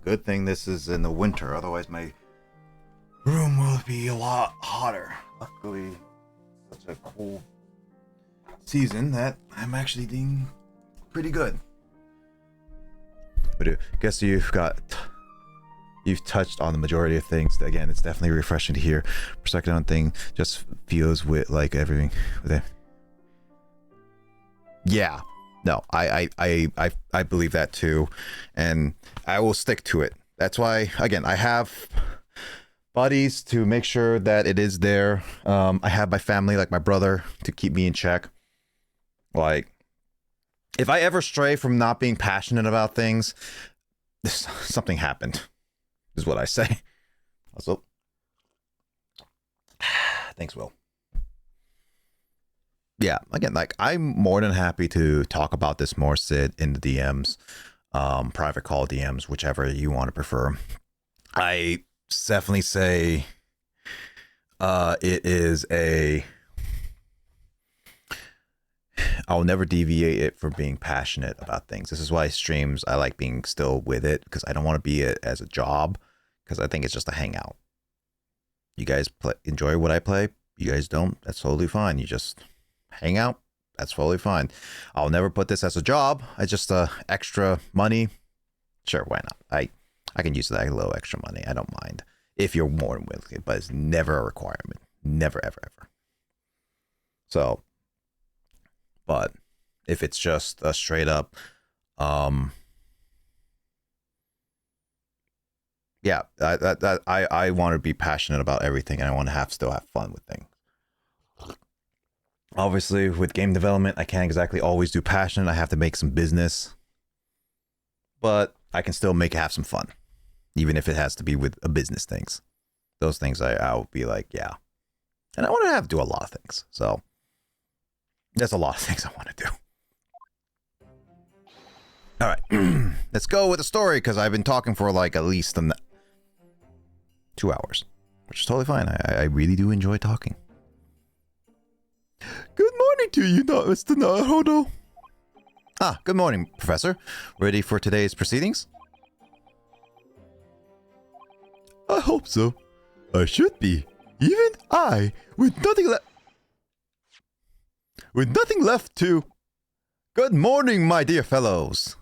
Good thing this is in the winter, otherwise my room will be a lot hotter. Luckily, such a cool season that I'm actually doing pretty good. But I guess you've touched on the majority of things. Again, it's definitely refreshing to hear. Perspective on thing just feels with like everything. Yeah, no, I believe that too, and I will stick to it. That's why, again, I have buddies to make sure that it is there. I have my family, like my brother, to keep me in check. Like, if I ever stray from not being passionate about things, something happened, is what I say. Also, thanks, Will. Yeah, again, like, I'm more than happy to talk about this more, Sid, in the DMs, private call DMs, whichever you want to prefer. I definitely say it is I'll never deviate it from being passionate about things. This is why streams, I like being still with it, because I don't want to be it as a job, because I think it's just a hangout. You guys enjoy what I play. You guys don't. That's totally fine. You just hang out. That's totally fine. I'll never put this as a job. It's just extra money. Sure, why not? I can use that little extra money. I don't mind if you're more than willing, but it's never a requirement. Never, ever, ever. So, but if it's just a straight up, yeah, I want to be passionate about everything, and I want to still have fun with things. Obviously, with game development, I can't exactly always do passion. I have to make some business, but I can still have some fun, even if it has to be with a business things. Those things I'll be like, yeah. And I want to do a lot of things. So there's a lot of things I want to do. All right, let's go with the story, because I've been talking for like at least 2 hours, which is totally fine. I really do enjoy talking. Good morning to you, Mr. Naruto. Ah, good morning, Professor. Ready for today's proceedings? I hope so. I should be. Even I, with nothing left to... Good morning, my dear fellows.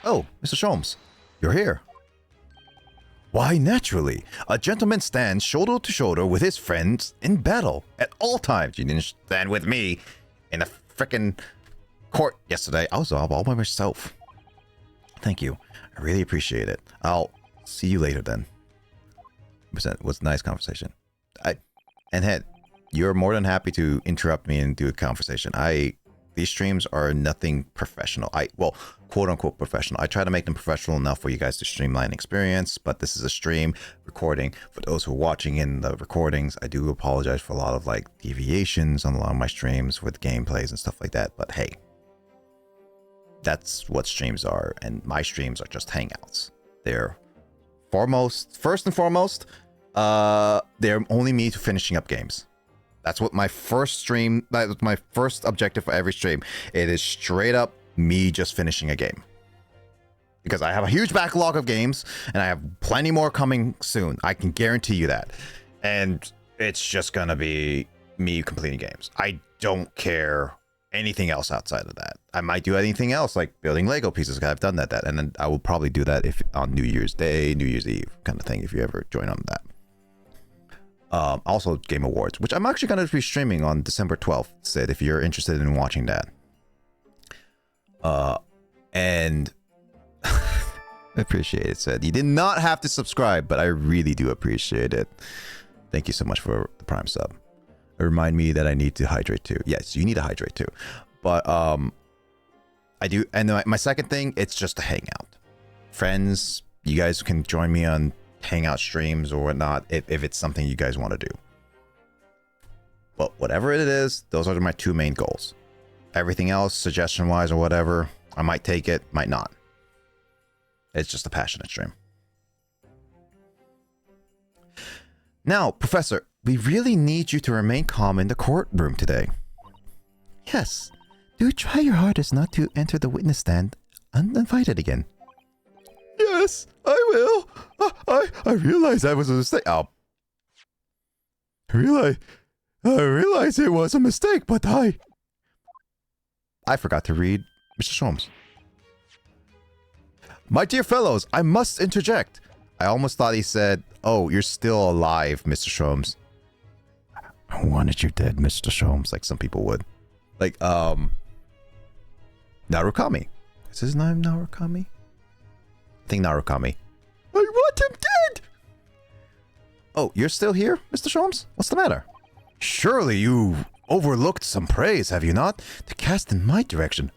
Oh, Mr. Sholmes, you're here. Why, naturally. A gentleman stands shoulder to shoulder with his friends in battle at all times. You didn't stand with me in a frickin' court yesterday. I was all by myself. Thank you. I really appreciate it. I'll see you later then. It was a nice conversation. And Head, you're more than happy to interrupt me and do a conversation. These streams are nothing professional. Well, quote unquote professional. I try to make them professional enough for you guys to streamline experience, but this is a stream recording. For those who are watching in the recordings, I do apologize for a lot of like deviations on a lot of my streams with gameplays and stuff like that. But hey, that's what streams are, and my streams are just hangouts. They're first and foremost, they're only me to finishing up games. That's what my first stream, that was my first objective for every stream. It is straight up me just finishing a game. Because I have a huge backlog of games, and I have plenty more coming soon. I can guarantee you that. And it's just gonna be me completing games. I don't care anything else outside of that. I might do anything else, like building Lego pieces. I've done that. And then I will probably do that if on New Year's Day, New Year's Eve kind of thing, if you ever join on that. Also Game Awards, which I'm actually going to be streaming on December 12th, Sid, if you're interested in watching that. And I appreciate it, Sid. You did not have to subscribe, but I really do appreciate it. Thank you so much for the Prime sub. Remind me that I need to hydrate too. Yes, you need to hydrate too. But I do. And my second thing, it's just a hangout. Friends, you guys can join me on hangout streams or whatnot if it's something you guys want to do. But whatever it is, those are my two main goals. Everything else, suggestion wise or whatever, I might take it, might not. It's just a passionate stream. Now, Professor, we really need you to remain calm in the courtroom today. Yes, do try your hardest not to enter the witness stand uninvited again. Yes, I will. I realized that was a mistake. Oh. I realized it was a mistake, but I forgot to read Mr. Sholmes. My dear fellows, I must interject. I almost thought he said, oh, you're still alive, Mr. Sholmes. I wanted you dead, Mr. Sholmes, like some people would. Like, Narukami. Is his name Narukami? I think Narukami. I want him dead! Oh, you're still here, Mr. Sholmes? What's the matter? Surely you overlooked some praise, have you not? To cast in my direction.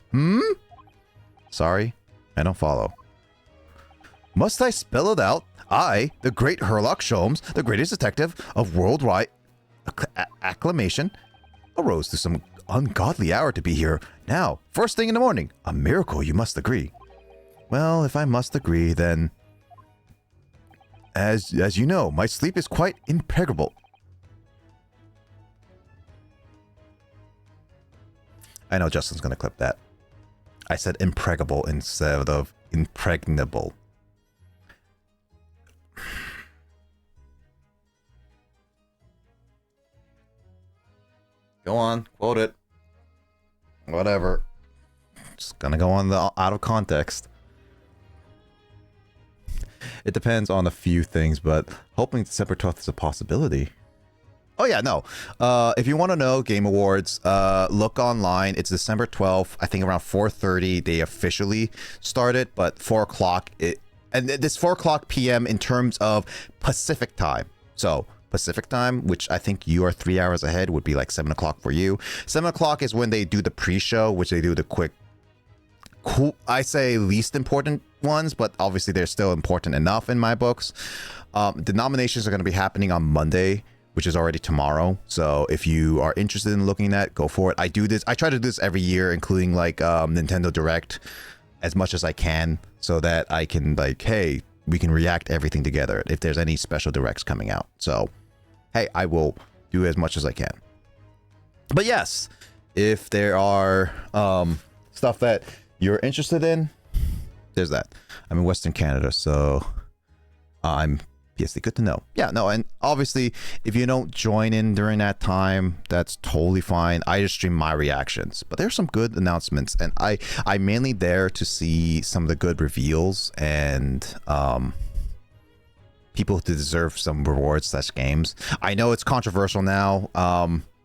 Sorry, I don't follow. Must I spell it out? I, the great Herlock Sholmes, the greatest detective of worldwide acclamation, arose to some ungodly hour to be here now, first thing in the morning. A miracle, you must agree. Well, if I must agree, then... As you know, my sleep is quite impeccable. I know Justin's gonna clip that. I said impregnable instead of impregnable. Go on, quote it. Whatever. Just gonna go on the out of context. It depends on a few things, but hoping December 12th is a possibility. Oh yeah, no. If you want to know Game Awards, look online. It's December 12th. I think around 4:30 they officially started, but 4 o'clock. And this 4 o'clock p.m. in terms of Pacific time. So Pacific time, which I think you are 3 hours ahead, would be like 7 o'clock for you. 7 o'clock is when they do the pre-show, which they do the quick, cool, I say least important ones, but obviously they're still important enough in my books. The nominations are going to be happening on Monday, which is already tomorrow. So if you are interested in looking at, go for it. I do this. I try to do this every year, including like Nintendo Direct, as much as I can, so that I can like, hey, we can react everything together if there's any special directs coming out. So, hey, I will do as much as I can. But yes, if there are stuff that you're interested in, there's that. I'm in Western Canada, so I'm PSD. Good to know. Yeah, no, and obviously, if you don't join in during that time, that's totally fine. I just stream my reactions, but there's some good announcements, and I'm mainly there to see some of the good reveals and people who deserve some rewards / games. I know it's controversial now.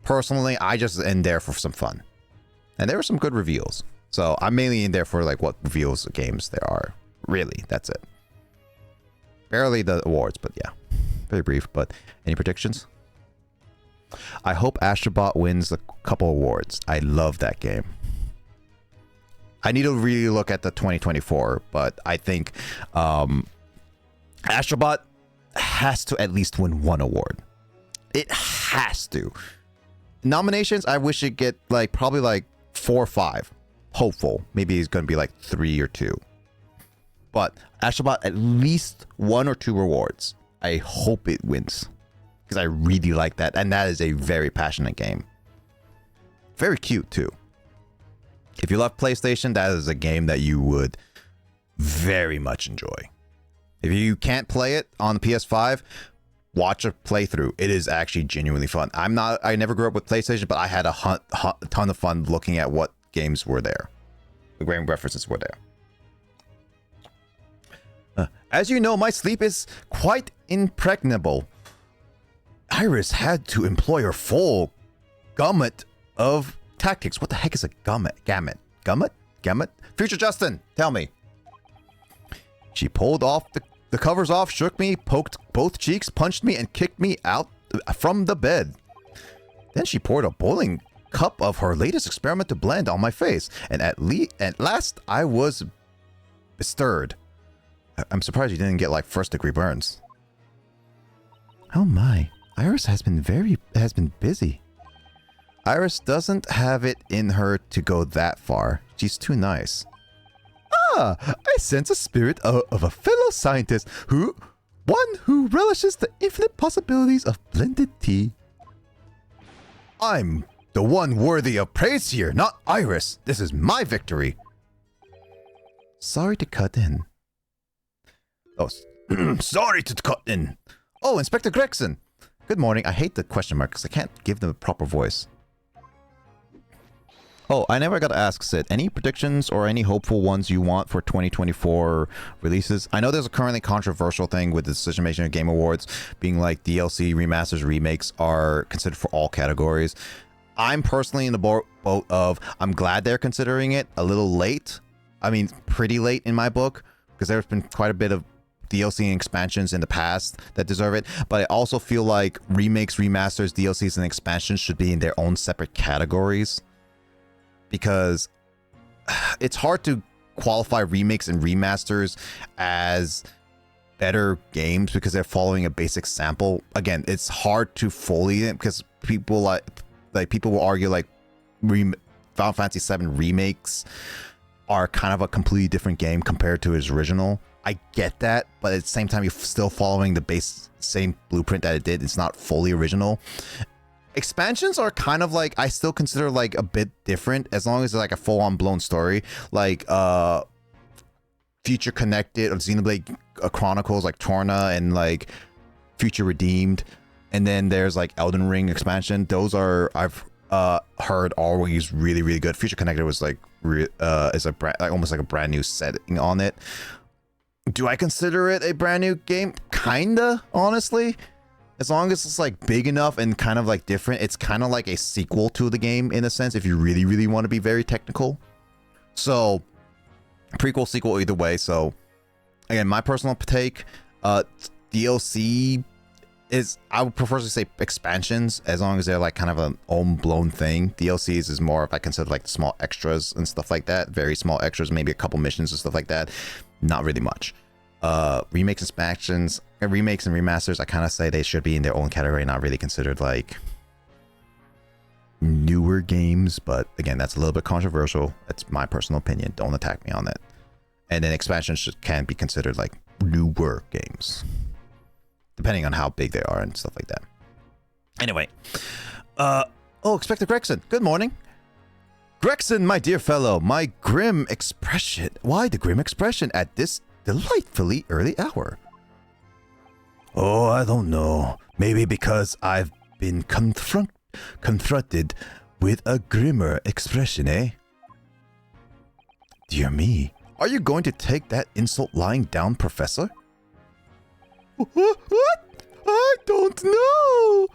Personally, I just in there for some fun, and there were some good reveals. So I'm mainly in there for like what reveals of games there are. Really, that's it. Barely the awards, but yeah, very brief. But any predictions? I hope Astrobot wins a couple awards. I love that game. I need to really look at the 2024, but I think Astrobot has to at least win one award. It has to. Nominations, I wish it get like probably like 4 or 5. Hopeful. Maybe it's going to be like 3 or 2. But Astrobot at least 1 or 2 rewards. I hope it wins, because I really like that, and that is a very passionate game. Very cute too. If you love PlayStation, that is a game that you would very much enjoy. If you can't play it on the PS5, watch a playthrough. It is actually genuinely fun. I never grew up with PlayStation, but I had a ton of fun looking at what games were there. The game references were there. As you know, my sleep is quite impregnable. Iris had to employ her full gamut of tactics. What the heck is a gamut? Gamut? Future Justin, tell me. She pulled off the covers off, shook me, poked both cheeks, punched me, and kicked me out from the bed. Then she poured a boiling cup of her latest experimental blend on my face, and at last I was bestirred. I'm surprised you didn't get like first-degree burns. Oh my, Iris has been busy. Iris doesn't have it in her to go that far. She's too nice. Ah, I sense a spirit of a fellow scientist one who relishes the infinite possibilities of blended tea. I'm the one worthy of praise here, not Iris. This is my victory. Sorry to cut in. Oh, sorry to cut in. Oh, Inspector Gregson. Good morning. I hate the question mark because I can't give them a proper voice. Oh, I never got to ask, Sid. Any predictions or any hopeful ones you want for 2024 releases? I know there's a currently controversial thing with the decision-making of Game Awards being like DLC, remasters, remakes are considered for all categories. I'm personally in the boat of I'm glad they're considering it a little late. I mean, pretty late in my book because there's been quite a bit of DLC and expansions in the past that deserve it. But I also feel like remakes, remasters, DLCs, and expansions should be in their own separate categories. Because it's hard to qualify remakes and remasters as better games because they're following a basic sample. Again, it's hard to fully because people like people will argue like Final Fantasy VII remakes are kind of a completely different game compared to its original. I get that, but at the same time, you're still following the same blueprint that it did. It's not fully original. Expansions are kind of like, I still consider like a bit different as long as it's like a full-on blown story, like Future Connected of Xenoblade Chronicles, like Torna and like Future Redeemed, and then there's like Elden Ring expansion. Those are I've heard always really, really good. Future Connected was like is a almost like a brand new setting on it. Do I consider it a brand new game? Kinda, honestly. As long as it's like big enough and kind of like different, it's kind of like a sequel to the game in a sense, if you really, really want to be very technical. So, prequel, sequel, either way. So, again, my personal take, DLC is, I would prefer to say expansions, as long as they're like kind of an own blown thing. DLCs is more of, I consider like small extras and stuff like that. Very small extras, maybe a couple missions and stuff like that. Not really much. Remakes and expansions, remakes and remasters, I kind of say they should be in their own category, not really considered like newer games. But again, that's a little bit controversial. That's my personal opinion. Don't attack me on that. And then expansions can be considered like newer games, depending on how big they are and stuff like that. Anyway, oh, Inspector Gregson, good morning. Gregson, my dear fellow, my grim expression. Why the grim expression at this delightfully early hour? Oh, I don't know. Maybe because I've been confronted with a grimmer expression, eh? Dear me, are you going to take that insult lying down, Professor? What? I don't know.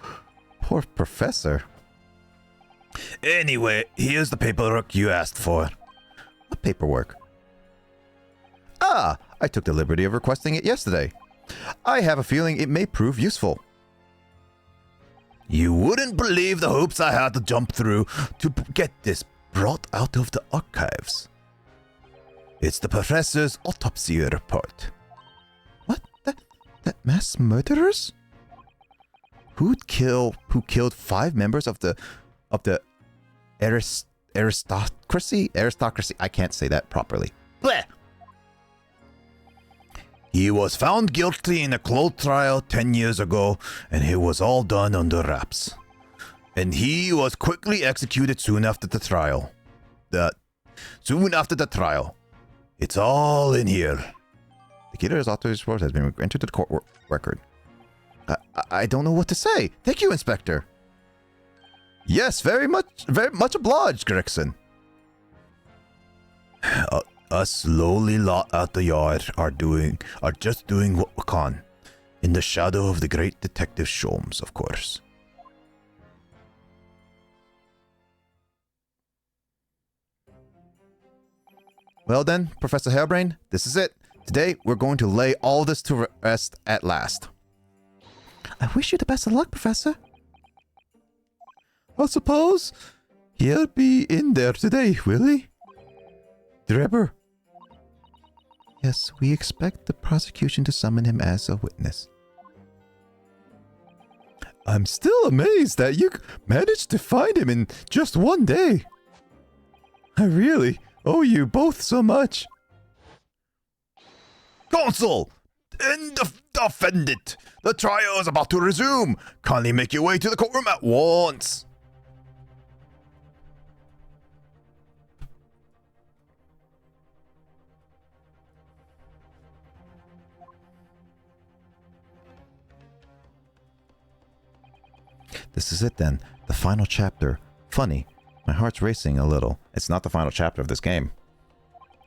Poor Professor. Anyway, here's the paperwork you asked for. What paperwork? Ah, I took the liberty of requesting it yesterday. I have a feeling it may prove useful. You wouldn't believe the hoops I had to jump through to get this brought out of the archives. It's the professor's autopsy report. What? That mass murderers? Who killed 5 members of the aristocracy? Aristocracy. I can't say that properly. Blech! He was found guilty in a closed trial 10 years ago, and it was all done under wraps. And he was quickly executed soon after the trial. It's all in here. The killer's autopsy report has been entered to the court record. I don't know what to say. Thank you, Inspector. Yes, very much obliged, Gregson. Us lowly lot at the yard are just doing what we can, in the shadow of the great Detective Sholmes, of course. Well then, Professor Hairbrain, this is it. Today, we're going to lay all this to rest at last. I wish you the best of luck, Professor. I suppose he'll be in there today, will he? Drebber? Yes, we expect the prosecution to summon him as a witness. I'm still amazed that you managed to find him in just one day. I really owe you both so much. Counsel! And defendant! The trial is about to resume! Kindly make your way to the courtroom at once! This is it then. The final chapter. Funny. My heart's racing a little. It's not the final chapter of this game.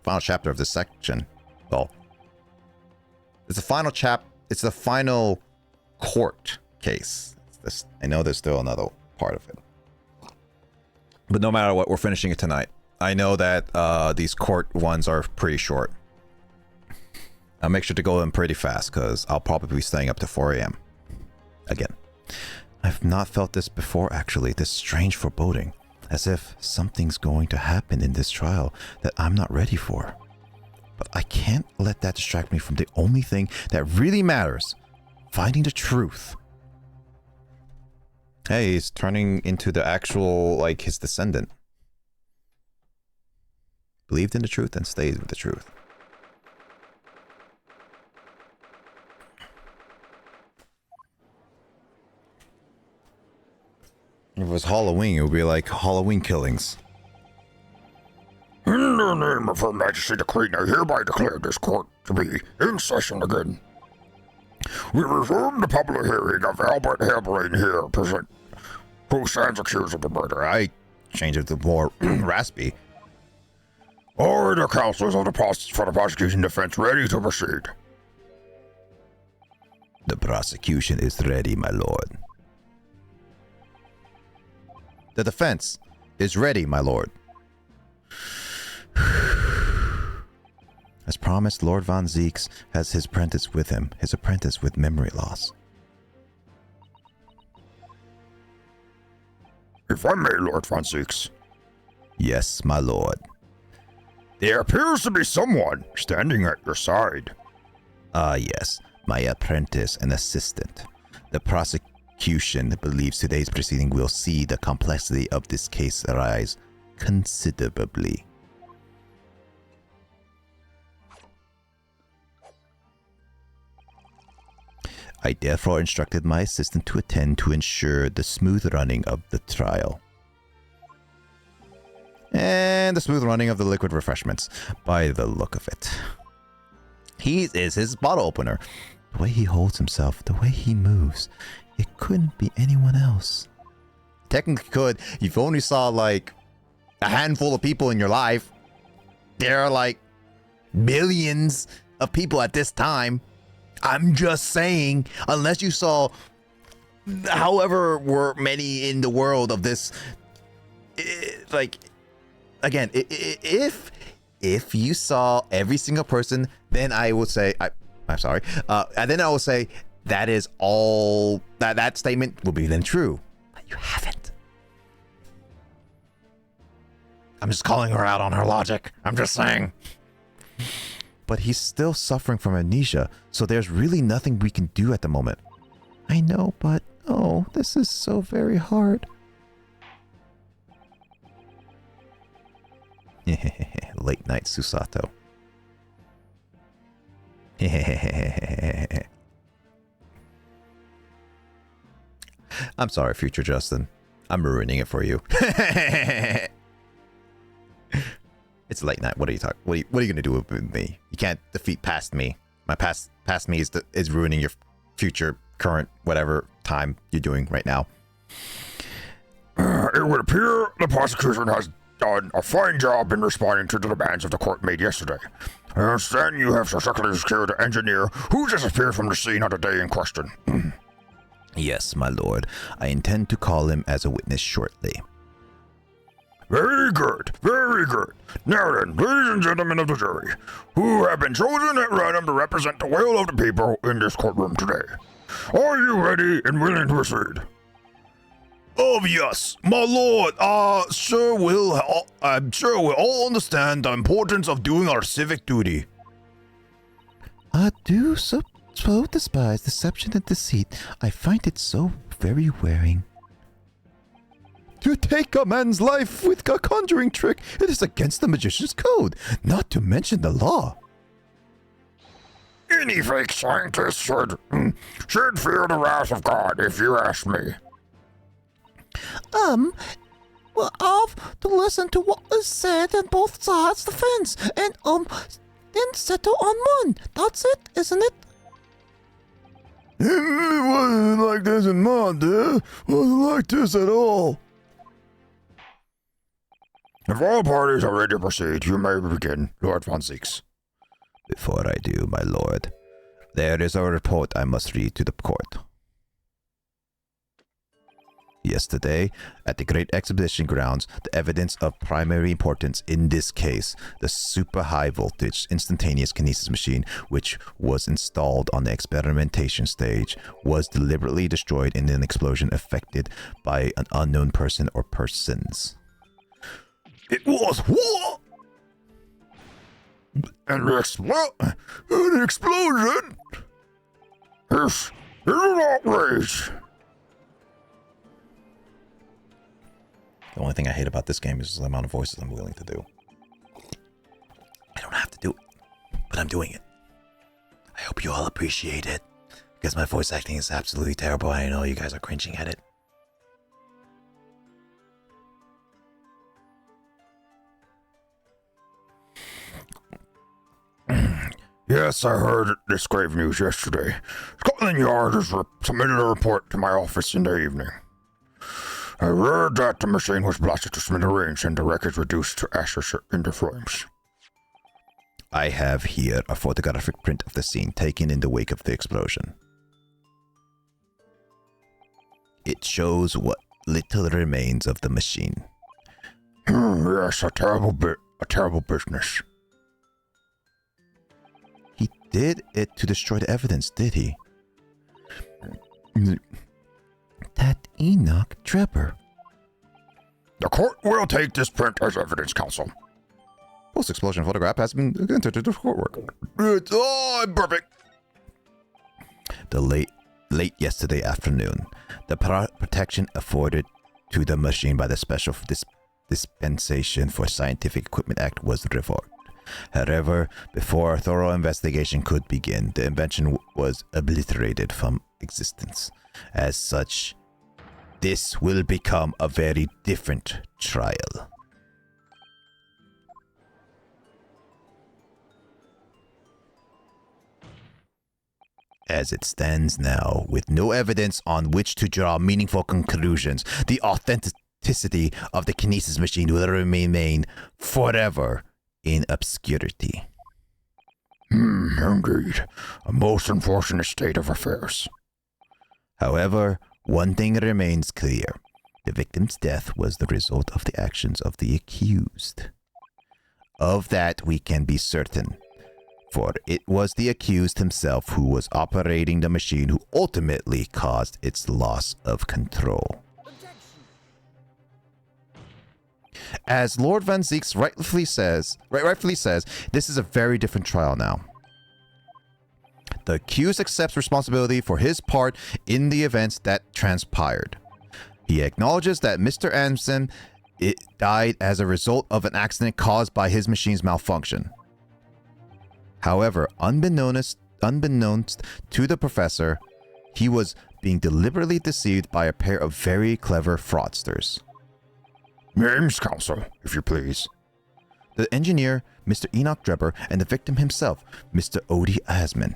Final chapter of this section. Well, it's the final it's the final court case. I know there's still another part of it. But no matter what, we're finishing it tonight. I know that these court ones are pretty short. I'll make sure to go in pretty fast because I'll probably be staying up to 4 a.m. Again. I've not felt this before, actually. This strange foreboding. As if something's going to happen in this trial that I'm not ready for. But I can't let that distract me from the only thing that really matters. Finding the truth. Hey, he's turning into the actual, like, his descendant. Believed in the truth and stays with the truth. If it was Halloween, it would be like Halloween killings. In the name of Her Majesty the Queen, I hereby declare this court to be in session again. We resume the public hearing of Albert Hailbrain here present, who stands accused of the murder. I changed it to more raspy. Are the counsels of the for the prosecution defense ready to proceed? The prosecution is ready, my lord. The defense is ready, my lord. As promised, Lord Von Zeeks has his apprentice with him, his apprentice with memory loss. If I may, Lord Von Zeeks. Yes, my lord. There appears to be someone standing at your side. Ah, yes, my apprentice and assistant. The prosecution believes today's proceeding will see the complexity of this case rise considerably. I therefore instructed my assistant to attend to ensure the smooth running of the trial. And the smooth running of the liquid refreshments, by the look of it. He is his bottle opener. The way he holds himself, the way he moves, it couldn't be anyone else. Technically could. You've only saw like a handful of people in your life. There are like millions of people at this time. I'm just saying, unless you saw however were many in the world of this, like, again, if you saw every single person, then I would say, I'm sorry, and then I will say that is all, that statement will be then true. But you haven't. I'm just calling her out on her logic. I'm just saying. But he's still suffering from amnesia, so there's really nothing we can do at the moment. I know, but oh, this is so very hard. Late night Susato. I'm sorry, future Justin. I'm ruining it for you. It's late night. What are you talking? What are you gonna do with me? You can't defeat past me. My past me is ruining your future, current, whatever time you're doing right now. It would appear the prosecution has done a fine job in responding to the demands of the court made yesterday. I understand you have successfully secured the engineer who disappeared from the scene on the day in question. Yes, my lord. I intend to call him as a witness shortly. Very good, very good. Now then, ladies and gentlemen of the jury, who have been chosen at random to represent the will of the people in this courtroom today, are you ready and willing to proceed? Oh yes, my lord. I'm sure we'll all understand the importance of doing our civic duty. I do so despise deception and deceit. I find it so very wearing. To take a man's life with a conjuring trick, it is against the magician's code, not to mention the law. Any fake scientist should fear the wrath of God, if you ask me. Well, I've to listen to what is said on both sides of the fence, and, then settle on one. That's it, isn't it? Like like this in mine, dear. Wasn't like this at all. If all parties are ready to proceed, you may begin, Lord Von Zieks. Before I do, my lord, there is a report I must read to the court. Yesterday, at the Great Exhibition Grounds, the evidence of primary importance in this case, the super high voltage instantaneous kinesis machine, which was installed on the experimentation stage, was deliberately destroyed in an explosion effected by an unknown person or persons. It was what? An explosion? This is an outrage. The only thing I hate about this game is the amount of voices I'm willing to do. I don't have to do it, but I'm doing it. I hope you all appreciate it, because my voice acting is absolutely terrible. I know you guys are cringing at it. Yes, I heard this grave news yesterday. Scotland Yard has submitted a report to my office in the evening. I heard that the machine was blasted to smithereens and the wreckage reduced to ashes in the flames. I have here a photographic print of the scene taken in the wake of the explosion. It shows what little remains of the machine. Yes, a terrible business. He did it to destroy the evidence, did he? That Enoch Drebber. The court will take this print as evidence, counsel. Post-explosion photograph has been entered into courtwork. I'm perfect. The late yesterday afternoon, the protection afforded to the machine by the Special Dispensation for Scientific Equipment Act was revoked. However, before a thorough investigation could begin, the invention was obliterated from existence. As such, this will become a very different trial. As it stands now, with no evidence on which to draw meaningful conclusions, the authenticity of the kinesis machine will remain forever in obscurity. Indeed. A most unfortunate state of affairs. However, one thing remains clear. The victim's death was the result of the actions of the accused. Of that we can be certain, for it was the accused himself who was operating the machine who ultimately caused its loss of control. As Lord Van Zieks rightfully says, this is a very different trial now. The accused accepts responsibility for his part in the events that transpired. He acknowledges that Mr. Anderson died as a result of an accident caused by his machine's malfunction. However, unbeknownst to the professor, he was being deliberately deceived by a pair of very clever fraudsters. Names, counsel, if you please. The engineer, Mr. Enoch Drebber, and the victim himself, Mr. Odie Asman.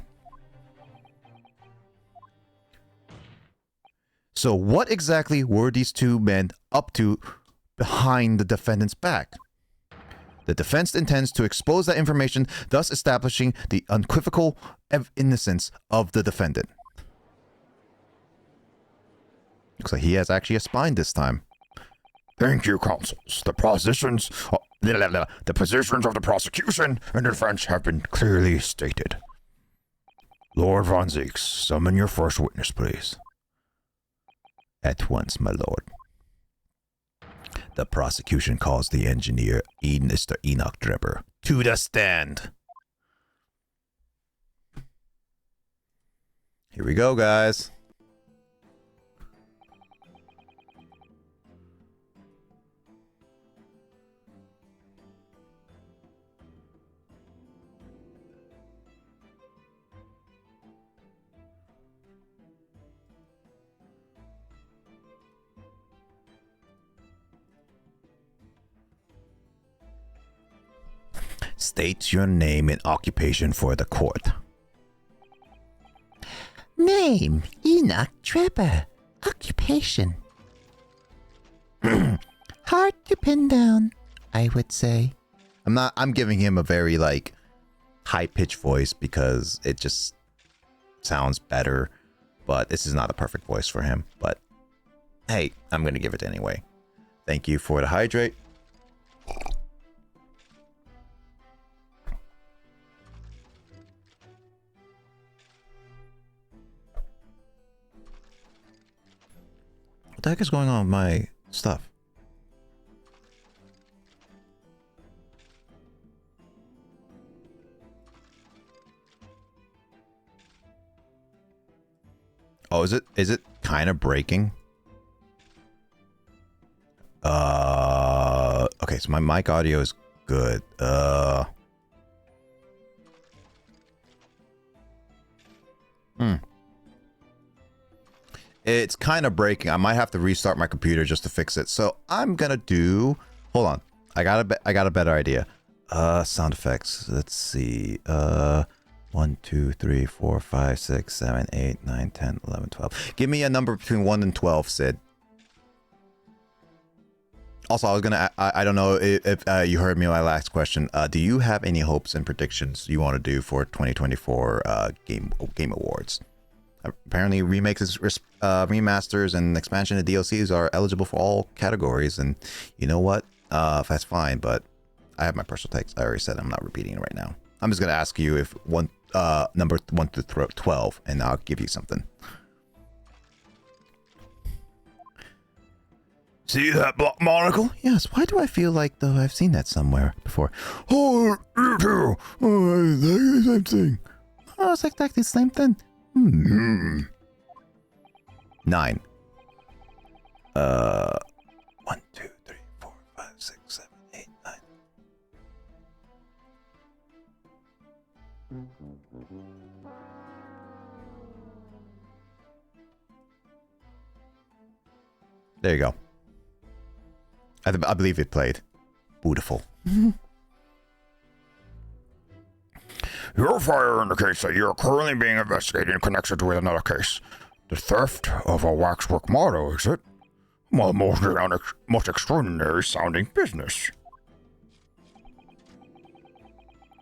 So what exactly were these two men up to behind the defendant's back? The defense intends to expose that information, thus establishing the unequivocal innocence of the defendant. Looks like he has actually a spine this time. Thank you, counsels. The positions of the prosecution and defense have been clearly stated. Lord Von Zieks, summon your first witness, please. At once, my lord. The prosecution calls the engineer, Mr. Enoch Drebber, to the stand. Here we go, guys. State your name and occupation for the court. Name, Enoch Trevor. Occupation. Hard to pin down, I would say. I'm giving him a very like high-pitched voice because it just sounds better, but this is not a perfect voice for him. But hey, I'm gonna give it anyway. Thank you for the hydrate. What the heck is going on with my stuff? Oh, is it kind of breaking? Okay, so my mic audio is good. It's kind of breaking. I might have to restart my computer just to fix it. So I'm gonna do. Hold on. I got a better idea. Sound effects. Let's see. 1, 2, 3, 4, 5, 6, 7, 8, 9, 10, 11, 12. Give me a number between 1 and 12, Sid. Also, I was gonna. I don't know if you heard me on my last question. Do you have any hopes and predictions you want to do for 2024 Game Awards? Apparently, remakes, remasters, and expansion of DLCs are eligible for all categories. And you know what? That's fine. But I have my personal takes. I already said I'm not repeating it right now. I'm just gonna ask you if number 1 to 12, and I'll give you something. See that block monocle? Yes. Why do I feel like though I've seen that somewhere before? Oh, you too. Oh, exactly the same thing. Oh, it's exactly the same thing. 9. 1, 2, 3, 4, 5, 6, 7, 8, 9. There you go. I believe it played. Beautiful. Your fire indicates that you are currently being investigated in connection with another case. The theft of a waxwork model, is it? Well, most extraordinary sounding business.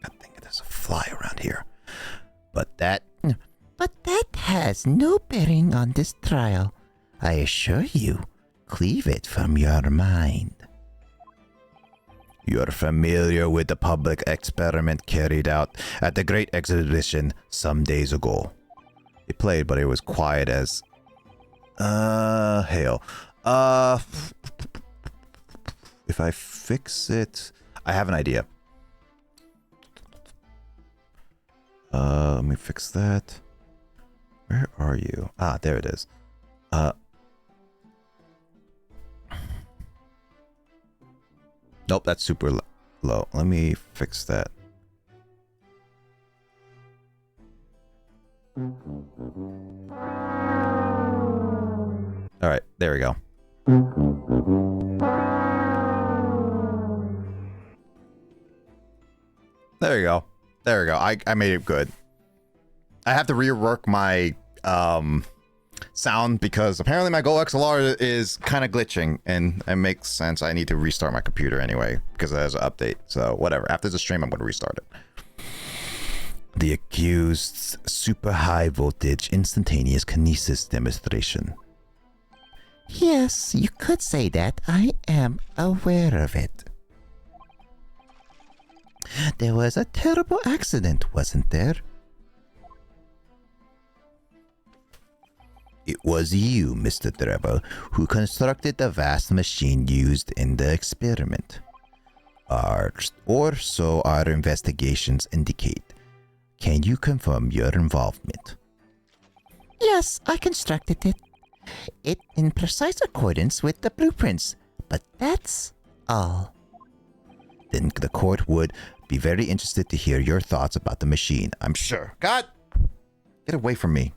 I think there's a fly around here. But that has no bearing on this trial. I assure you, cleave it from your mind. You're familiar with the public experiment carried out at the Great Exhibition some days ago. It played, but it was quiet as hail. If I fix it, I have an idea. Let me fix that. Where are you? Ah, there it is. Nope, that's super low. Let me fix that. All right, there we go. There you go. There we go. I made it good. I have to rework my sound because apparently my Go XLR is kind of glitching, and it makes sense. I need to restart my computer anyway because there's an update. So whatever. After the stream, I'm going to restart it. The accused's super high voltage instantaneous kinesis demonstration. Yes, you could say that. I am aware of it. There was a terrible accident, wasn't there? It was you, Mr. Trevor, who constructed the vast machine used in the experiment. Or so our investigations indicate. Can you confirm your involvement? Yes, I constructed it. It in precise accordance with the blueprints, but that's all. Then the court would be very interested to hear your thoughts about the machine, I'm sure. God! Get away from me.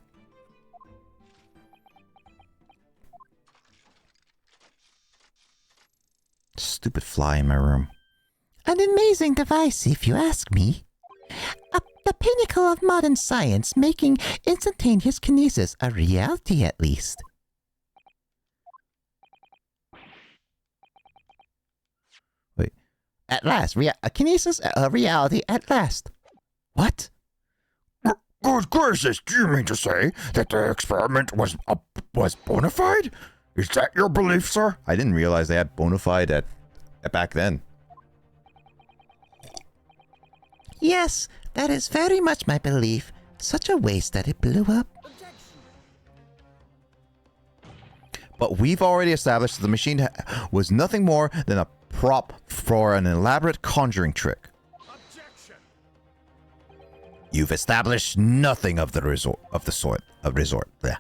Stupid fly in my room. An amazing device, if you ask me. A the pinnacle of modern science, making instantaneous kinesis a reality at least. Wait. At last, kinesis a reality at last. What? Good gracious, do you mean to say that the experiment was bona fide? Is that your belief, sir? I didn't realize they had bona fide at back then. Yes, that is very much my belief. Such a waste that it blew up. But we've already established that the machine was nothing more than a prop for an elaborate conjuring trick. You've established nothing of the resort. Blech.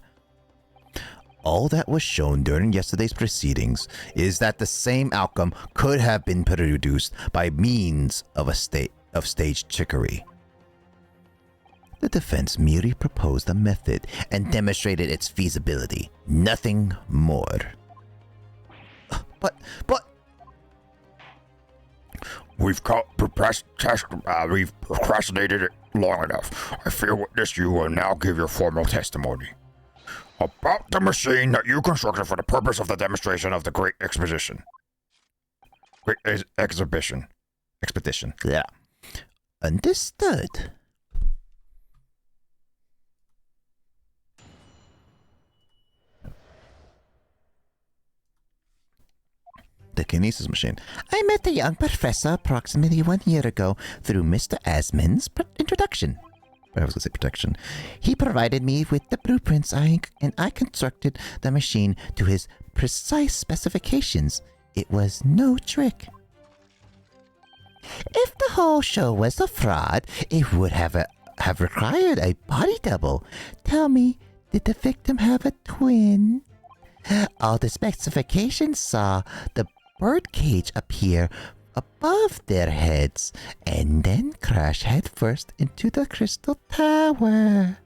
All that was shown during yesterday's proceedings is that the same outcome could have been produced by means of staged trickery. The defense merely proposed a method and demonstrated its feasibility. Nothing more. But... We've procrastinated it long enough. I fear witness you will now give your formal testimony. About the machine that you constructed for the purpose of the demonstration of the Great Exposition. Expedition. Yeah. Understood. The kinesis machine. I met the young professor approximately 1 year ago through Mr. Asman's introduction. I was going to say protection. He provided me with the blueprints and I constructed the machine to his precise specifications. It was no trick. If the whole show was a fraud, it would have required a body double. Tell me, did the victim have a twin? All the specifications saw the birdcage appear above their heads and then crash headfirst into the crystal tower.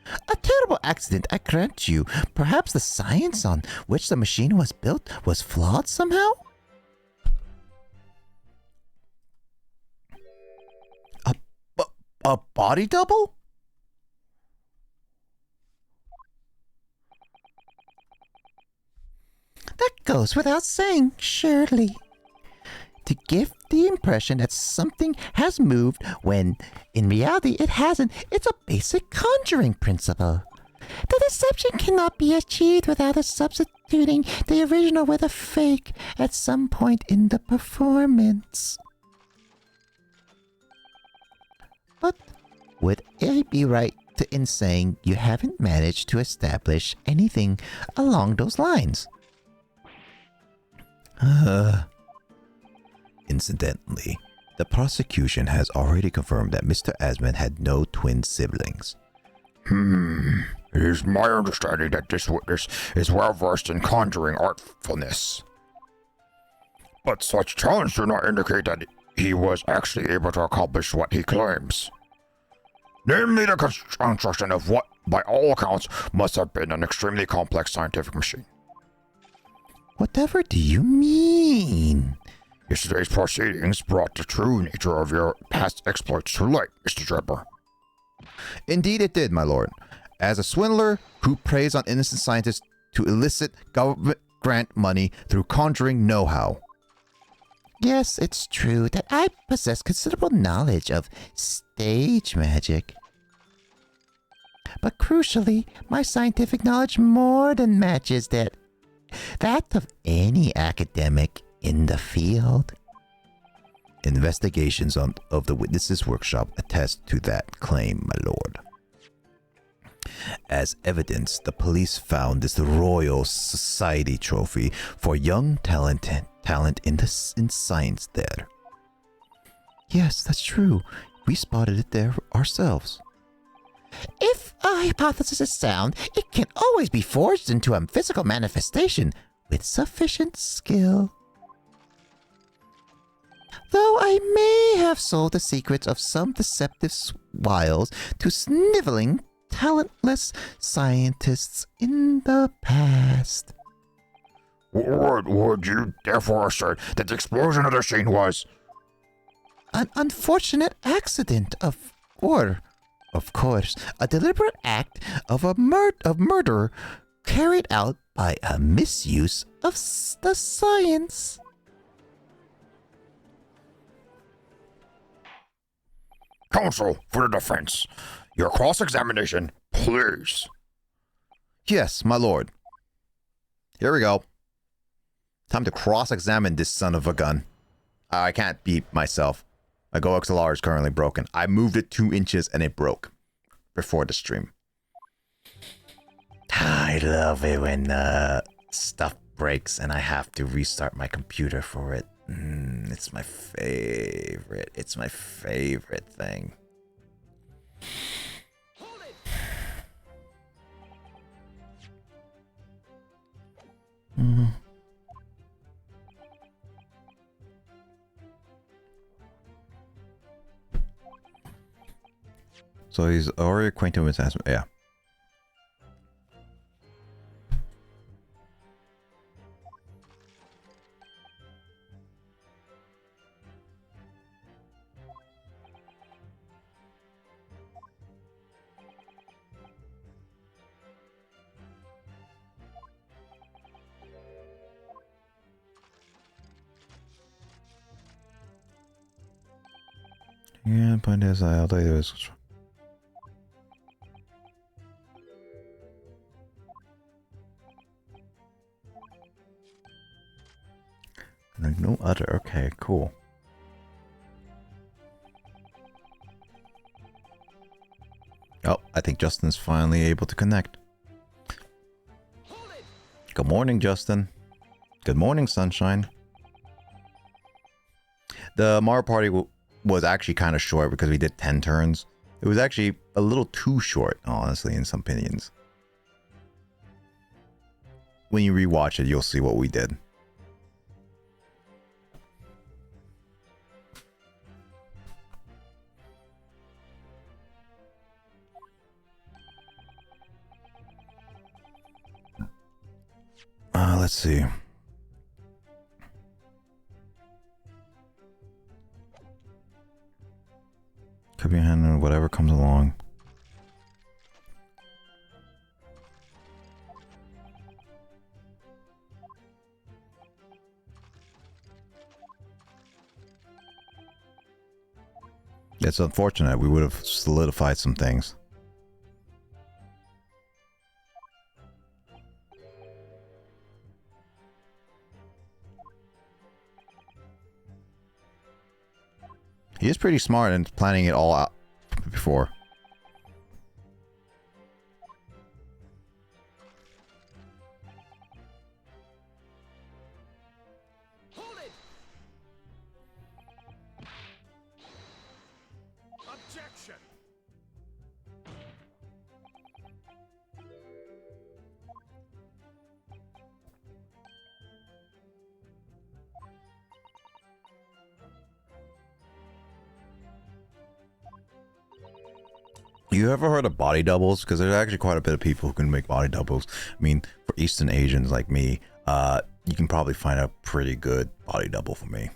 A terrible accident, I grant you. Perhaps the science on which the machine was built was flawed somehow? A body double? That goes without saying, surely. To give the impression that something has moved when in reality it hasn't, it's a basic conjuring principle. The deception cannot be achieved without substituting the original with a fake at some point in the performance. But would I be right in saying you haven't managed to establish anything along those lines? Incidentally, the prosecution has already confirmed that Mr. Asman had no twin siblings. It is my understanding that this witness is well versed in conjuring artfulness. But such talents do not indicate that he was actually able to accomplish what he claims. Namely, the construction of what, by all accounts, must have been an extremely complex scientific machine. Whatever do you mean? Yesterday's proceedings brought the true nature of your past exploits to light, Mr. Draper. Indeed it did, my lord. As a swindler who preys on innocent scientists to elicit government grant money through conjuring know-how. Yes, it's true that I possess considerable knowledge of stage magic. But crucially, my scientific knowledge more than matches that of any academic in the field. Investigations of the witnesses' workshop attest to that claim, my lord. As evidence, the police found this Royal Society trophy for young talent in science there. Yes, that's true. We spotted it there ourselves. If a hypothesis is sound, it can always be forged into a physical manifestation with sufficient skill. Though I may have sold the secrets of some deceptive wiles to sniveling, talentless scientists in the past. Would you therefore assert that the explosion of the machine was an unfortunate accident of Or, of course, a deliberate act of murder carried out by a misuse of the science. Counsel for the defense. Your cross-examination, please. Yes, my lord. Here we go. Time to cross-examine this son of a gun. I can't beat myself. My Go XLR is currently broken. I moved it 2 inches and it broke before the stream. I love it when stuff breaks and I have to restart my computer for it. It's my favorite. It's my favorite thing. So he's already acquainted with his yeah. Yeah, point is, I'll tell you this. There's no other. Okay, cool. Oh, I think Justin's finally able to connect. Good morning, Justin. Good morning, Sunshine. The Mario Party was actually kind of short because we did 10 turns. It was actually a little too short, honestly, in some opinions. When you rewatch it, you'll see what we did. Let's see. Could be handling whatever comes along. It's unfortunate. We would have solidified some things. He is pretty smart in planning it all out before. Hold it! Objection! You ever heard of body doubles? Because there's actually quite a bit of people who can make body doubles. I mean, for Eastern Asians like me, you can probably find a pretty good body double for me.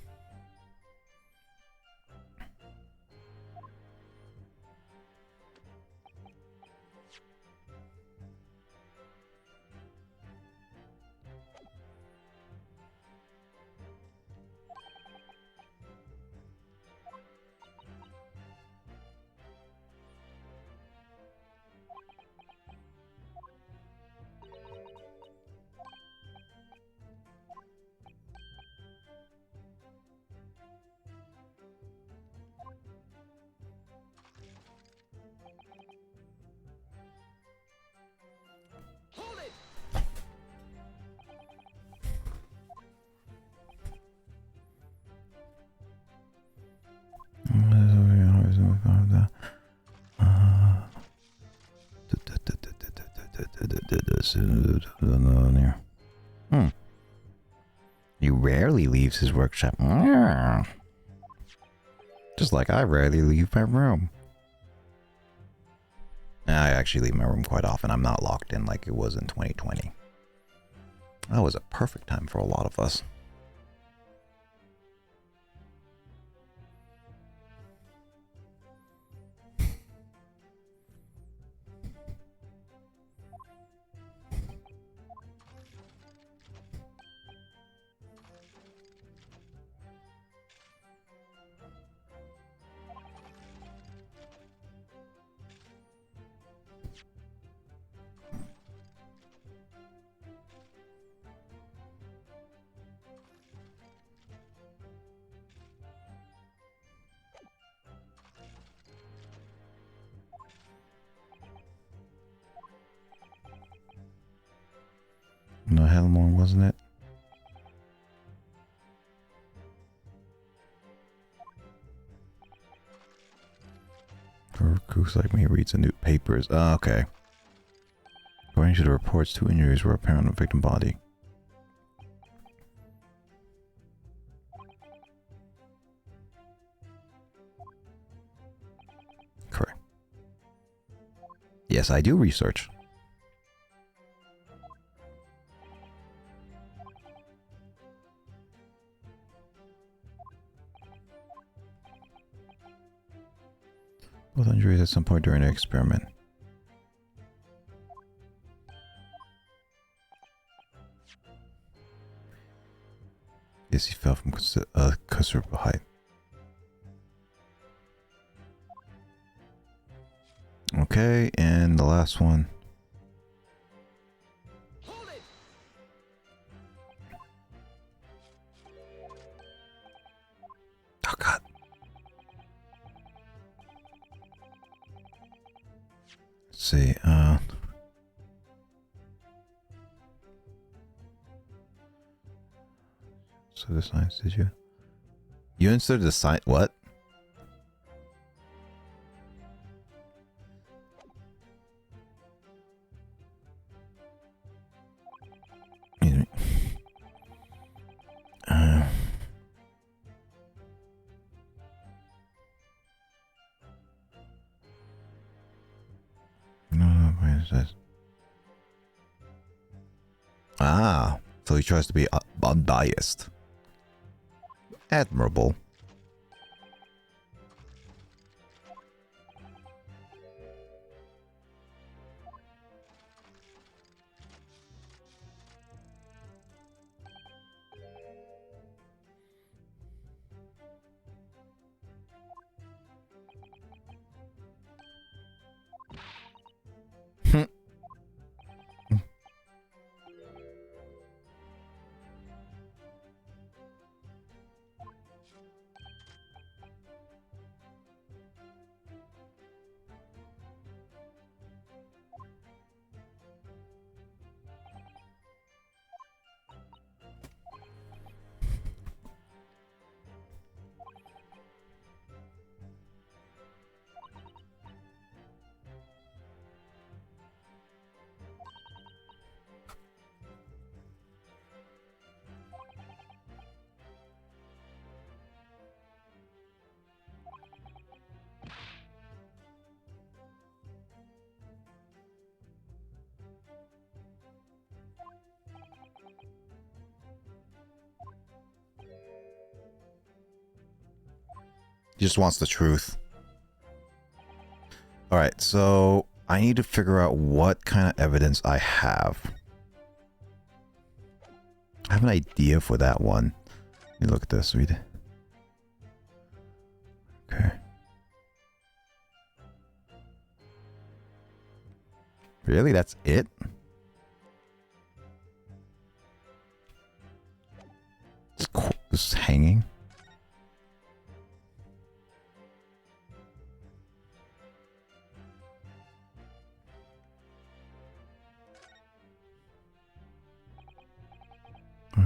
Hold it! He rarely leaves his workshop. Just like I rarely leave my room. I actually leave my room quite often. I'm not locked in like it was in 2020. That was a perfect time for a lot of us. No, hell more, wasn't it? For recruits like me reads the new papers. Oh, okay. According to the reports, 2 injuries were apparent on the victim body. Correct. Yes, I do research. Both injuries at some point during the experiment. Yes, he fell from considerable height. Okay, and the last one. Hold it! Oh god. Let's see, so the science, did you? You inserted the science, what? Uh, no, where is this? Ah, so he tries to be unbiased. Admirable. He just wants the truth. Alright, so I need to figure out what kind of evidence I have. I have an idea for that one. Let me look at this. Read. Okay. Really? That's it? This hanging?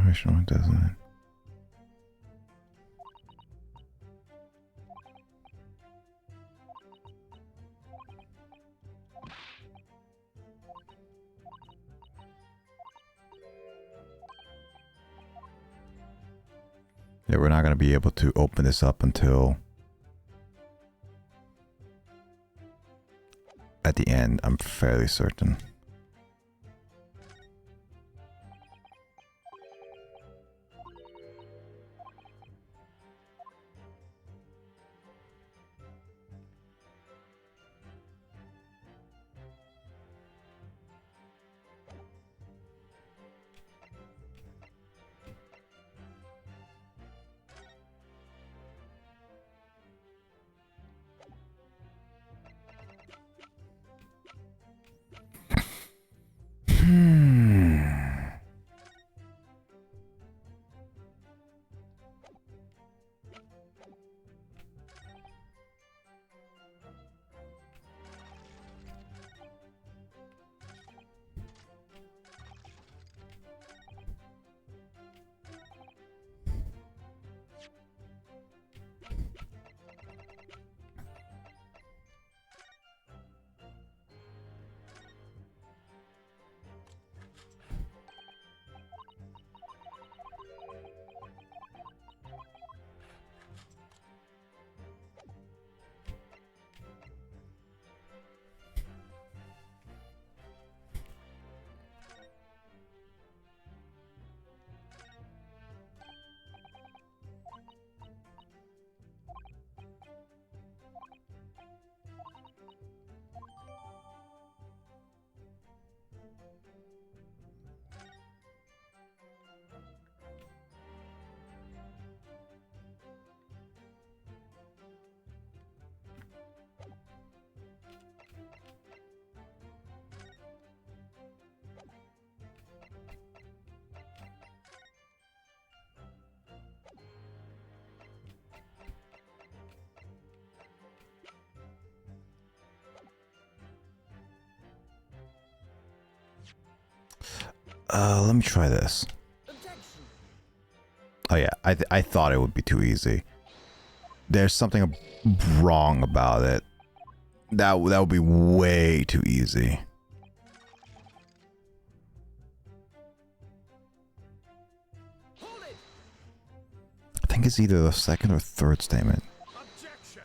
Original doesn't. Yeah, we're not going to be able to open this up until at the end, I'm fairly certain. Let me try this. Objection. Oh yeah, I thought it would be too easy. There's something wrong about it. That would be way too easy. Hold it. I think it's either the second or third statement. Objection.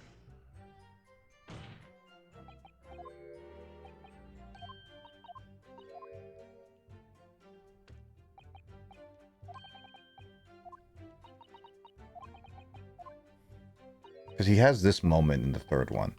Because he has this moment in the third one.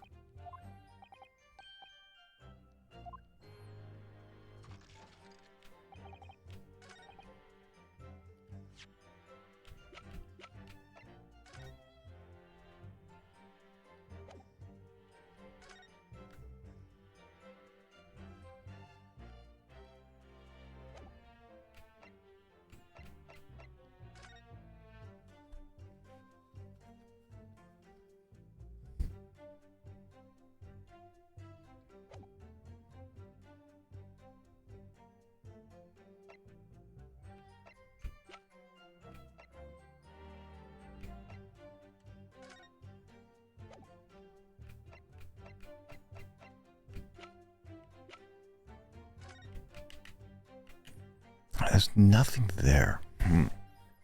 There's nothing there.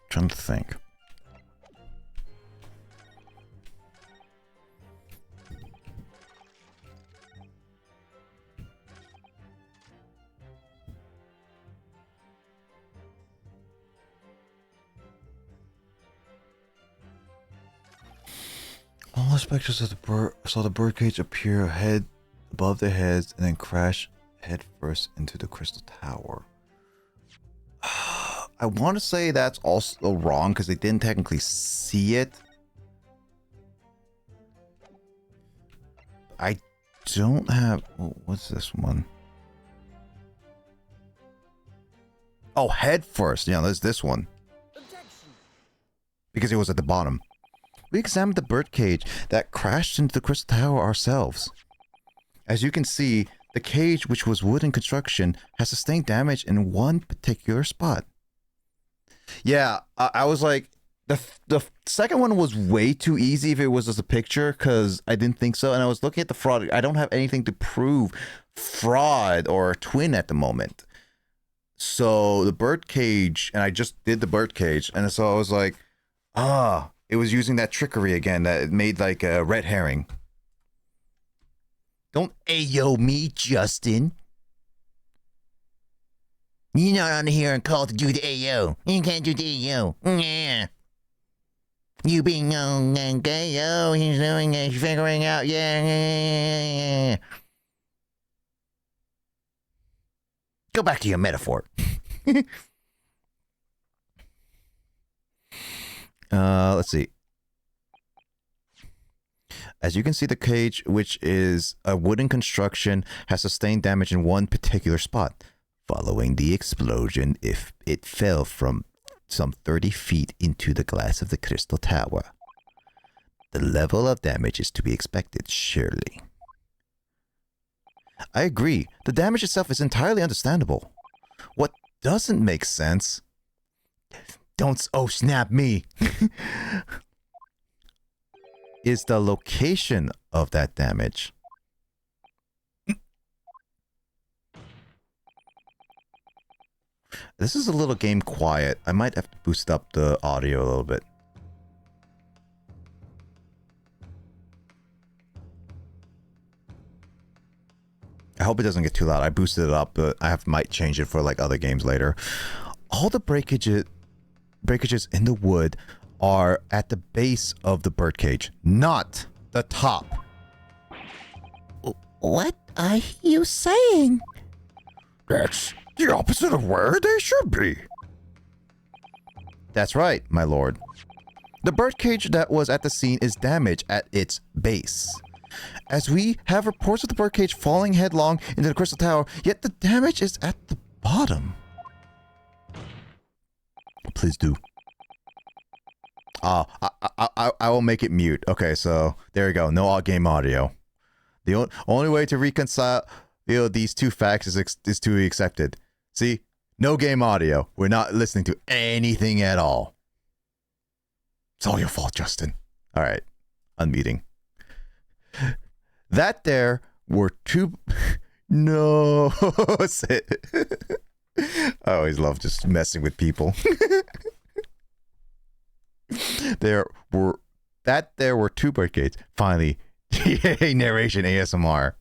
Trying to think. All the specters of the bird saw the birdcage appear head above their heads and then crash head first into the crystal tower. I want to say that's also wrong because they didn't technically see it. I don't have... what's this one? Oh, head first. Yeah, there's this one. Objection. Because it was at the bottom. We examined the birdcage that crashed into the crystal tower ourselves. As you can see, the cage, which was wooden construction, has sustained damage in one particular spot. Yeah, I was like, the second one was way too easy if it was just a picture, because I didn't think so. And I was looking at the fraud. I don't have anything to prove fraud or twin at the moment. So the birdcage, and I just did the birdcage, and so I was like, it was using that trickery again that it made like a red herring. Don't ayo me, Justin. You're not on here and called to do the AO. You can't do the AO. Yeah. You being okay, oh, he's doing it, he's figuring out, yeah. Go back to your metaphor. Let's see. As you can see, the cage, which is a wooden construction, has sustained damage in one particular spot. Following the explosion, if it fell from some 30 feet into the glass of the crystal tower. The level of damage is to be expected, surely. I agree. The damage itself is entirely understandable. What doesn't make sense... Don't snap me! is the location of that damage. This is a little game quiet. I might have to boost up the audio a little bit. I hope it doesn't get too loud. I boosted it up, but I might change it for like other games later. All the breakages in the wood are at the base of the birdcage, not the top. What are you saying? That's the opposite of where they should be. That's right, my lord. The birdcage that was at the scene is damaged at its base. As we have reports of the birdcage falling headlong into the crystal tower, yet the damage is at the bottom. Please do. I will make it mute. Okay, so there we go. No game audio. The only way to reconcile these two facts is to accept it. See, No game audio. We're not listening to anything at all. It's all your fault, Justin. All right. Unmuting. That there were two... No. I always love just messing with people. There were two birdcage. Finally, narration ASMR.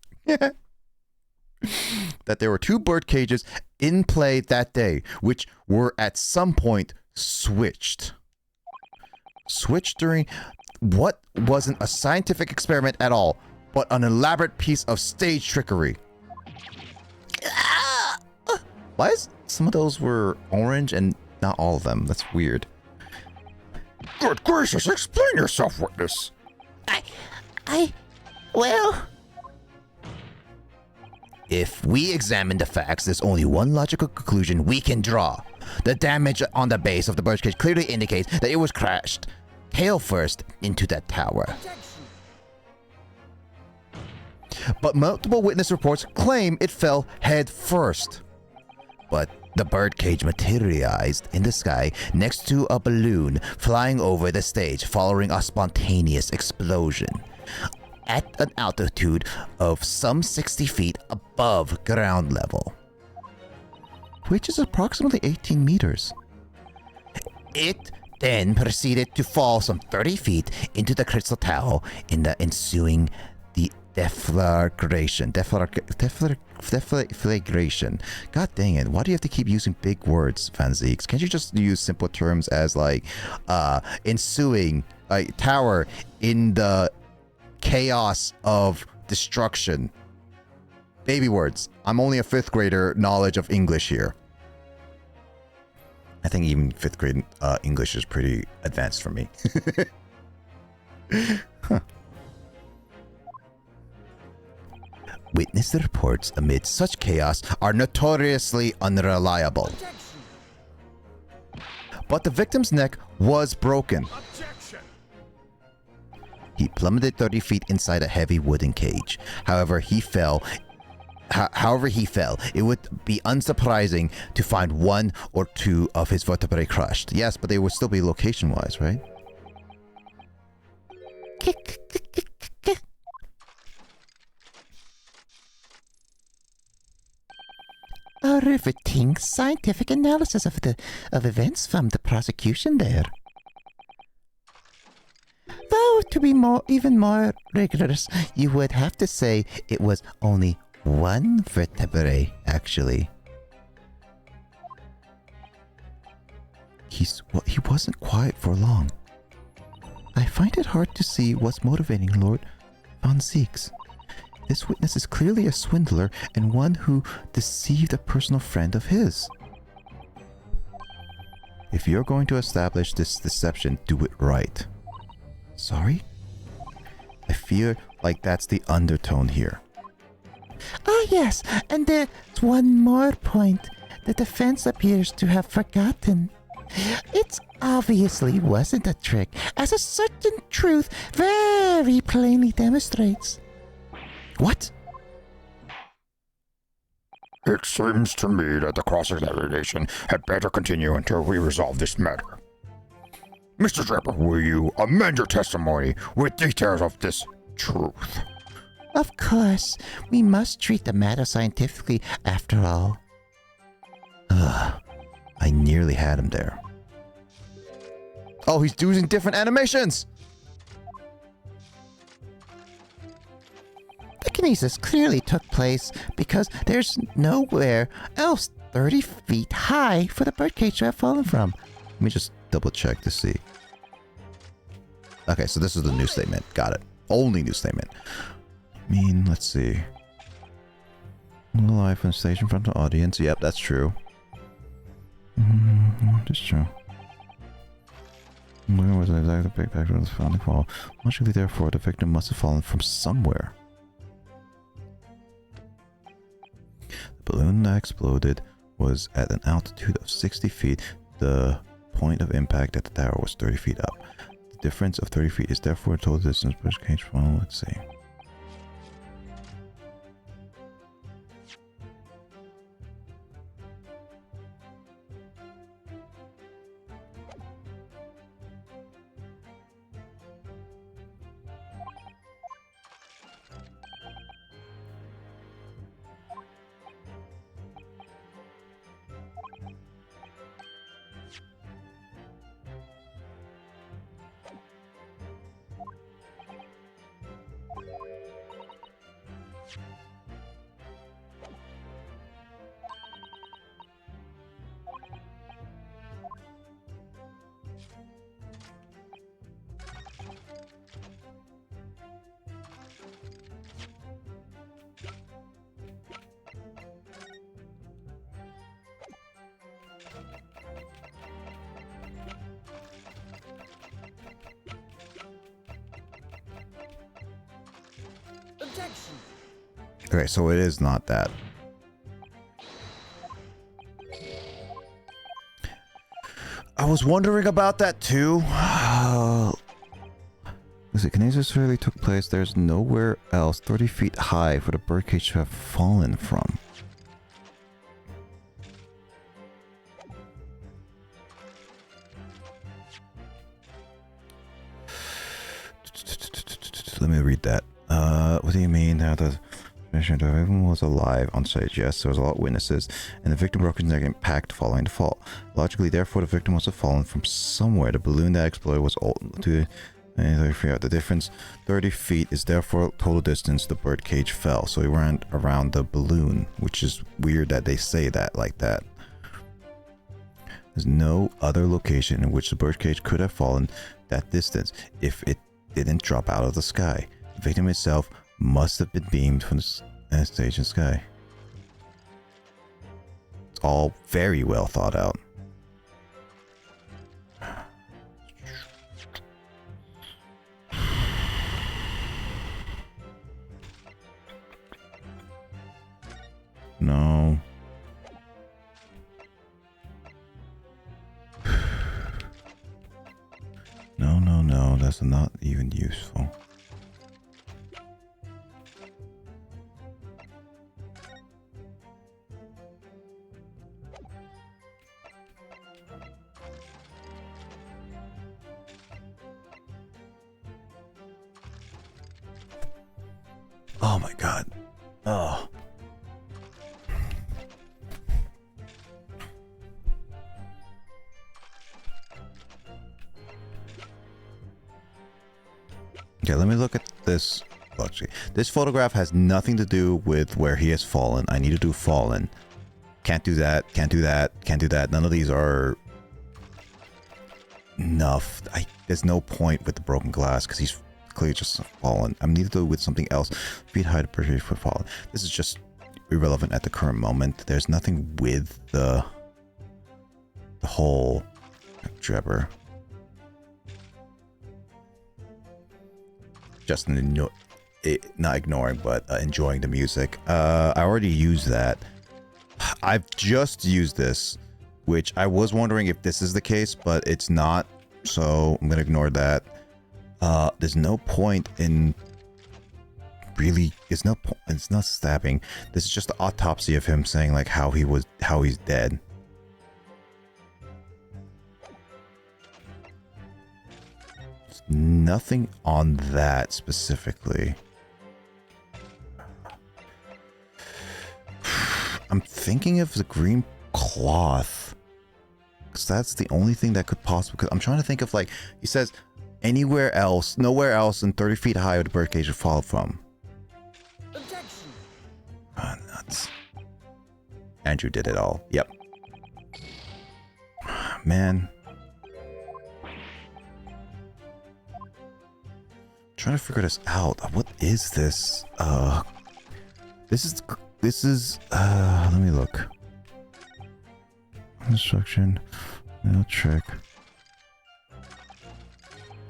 That there were two bird cages in play that day, which were at some point switched. Switched during what wasn't a scientific experiment at all, but an elaborate piece of stage trickery. Why is some of those were orange and not all of them? That's weird. Good gracious, explain yourself, witness. Well, If we examine the facts, there's only one logical conclusion we can draw. The damage on the base of the birdcage clearly indicates that it was crashed tail first into that tower. Objection. But multiple witness reports claim it fell head first. But the birdcage materialized in the sky next to a balloon flying over the stage following a spontaneous explosion at an altitude of some 60 feet above ground level, which is approximately 18 meters. It then proceeded to fall some 30 feet into the crystal tower in the ensuing deflagration. God dang it. Why do you have to keep using big words, Fanzeeks? Can't you just use simple terms as like ensuing tower in the chaos of destruction? Baby words. I'm only a 5th grader knowledge of English here. I think even 5th grade English is pretty advanced for me. Huh. Witness reports amid such chaos are notoriously unreliable. Objection. But the victim's neck was broken. Objection. He plummeted 30 feet inside a heavy wooden cage. However he fell, it would be unsurprising to find one or two of his vertebrae crushed. Yes, but they would still be location-wise, right? a riveting scientific analysis of events from the prosecution there. Though, to be even more rigorous, you would have to say it was only one vertebrae, actually. He wasn't quiet for long. I find it hard to see what's motivating Lord Von Zeeks. This witness is clearly a swindler and one who deceived a personal friend of his. If you're going to establish this deception, do it right. Sorry? I feel like that's the undertone here. Ah, yes, and there's one more point the defense appears to have forgotten. It obviously wasn't a trick, as a certain truth very plainly demonstrates. What? It seems to me that the cross-examination had better continue until we resolve this matter. Mr. Draper, will you amend your testimony with details of this truth? Of course, we must treat the matter scientifically after all. Ugh, I nearly had him there. Oh, he's using different animations! The kinesis clearly took place because there's nowhere else 30 feet high for the birdcage to have fallen from. Let me just double check to see. Okay, so this is the new statement. Got it. Only new statement. I mean, let's see. Live on stage in front of the audience. Yep, that's true. That's true. Where was exactly the big factor of the founding fall? Logically, therefore, the victim must have fallen from somewhere. The balloon that exploded was at an altitude of 60 feet. The point of impact at the tower was 30 feet up. The difference of 30 feet is therefore total distance per cage from, let's see. Objection. Okay, so it is not that. I was wondering about that too. As the Canadians really took place, there's nowhere else 30 feet high for the birdcage to have fallen from. Let me read that. What do you mean? How the everyone was alive on site? Yes, there was a lot of witnesses, and the victim broke his neck and packed following the fall. Logically, therefore, the victim must have fallen from somewhere. The balloon that exploded was old to the difference 30 feet is therefore total distance the birdcage fell. So he ran around the balloon, which is weird that they say that like that. There's no other location in which the birdcage could have fallen that distance if it didn't drop out of the sky. The victim itself must have been beamed from the stage in the sky. It's all very well thought out. No. No, that's not even useful. Oh my god. Oh. Okay, let me look at this. Actually, this photograph has nothing to do with where he has fallen. I need to do fallen. Can't do that. Can't do that. Can't do that. None of these are enough. There's no point with the broken glass because he's clearly just fallen. I need to do it with something else. Feet high to appreciate for fallen. This is just irrelevant at the current moment. There's nothing with the whole Trevor. Just not ignoring, but enjoying the music. I already used that. I've just used this, which I was wondering if this is the case, but it's not. So I'm gonna ignore that. There's no point in really. It's no point. It's not stabbing. This is just the autopsy of him saying like how he's dead. Nothing on that specifically. I'm thinking of the green cloth because that's the only thing that could possibly. Because I'm trying to think of like he says anywhere else, nowhere else, and 30 feet high would the birdcage would fall from. Objection. Oh, nuts. Andrew did it all. Yep. Man. Trying to figure this out. What is this? This is let me look. Instruction. No trick.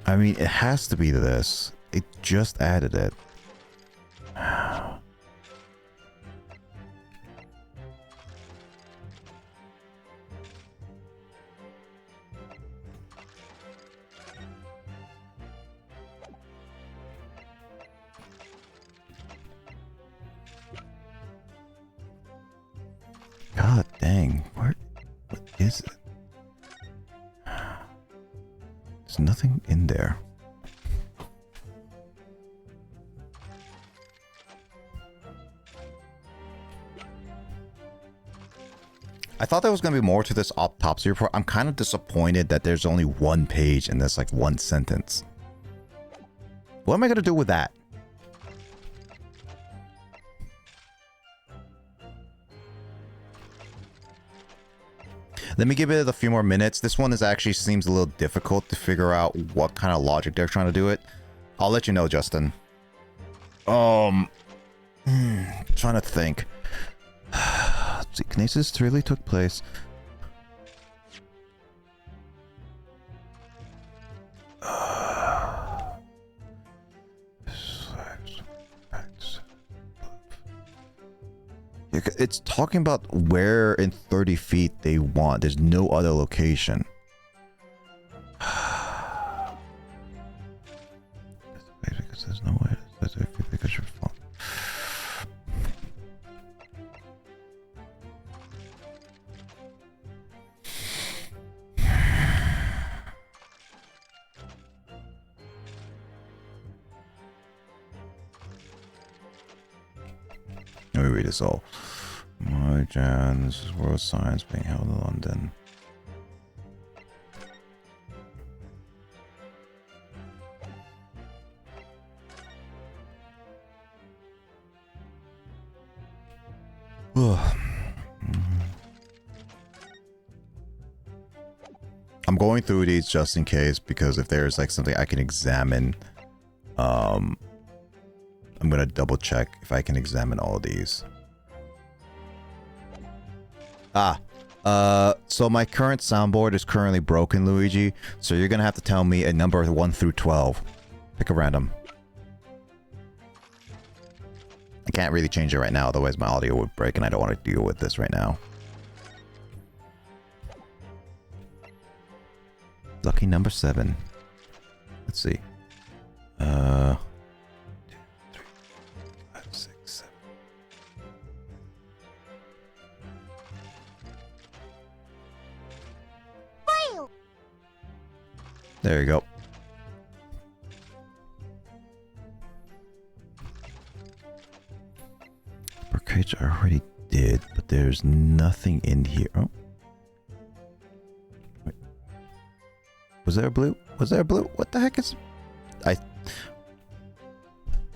I mean, it has to be this. It just added it. God dang, what is it? There's nothing in there. I thought there was going to be more to this autopsy report. I'm kind of disappointed that there's only one page and there's like one sentence. What am I going to do with that? Let me give it a few more minutes. This one actually seems a little difficult to figure out what kind of logic they're trying to do it. I'll let you know, Justin. Trying to think. Let's see, Kinesis really took place. It's talking about where in 30 feet they want. There's no other location. Because there's no way. Because you're fun. Let me read this all. My Jan, this is World Science being held in London. I'm going through these just in case, because if there's like something I can examine, I'm gonna double check if I can examine all of these. So my current soundboard is currently broken, Luigi, so you're gonna have to tell me a number 1 through 12. Pick a random. I can't really change it right now, otherwise my audio would break and I don't want to deal with this right now. Lucky number 7. Let's see. 2, 3, 5, 6, 7. There you go. Cage I already did, but there's nothing in here. Oh. Wait. Was there a blue? Was there a blue? What the heck is...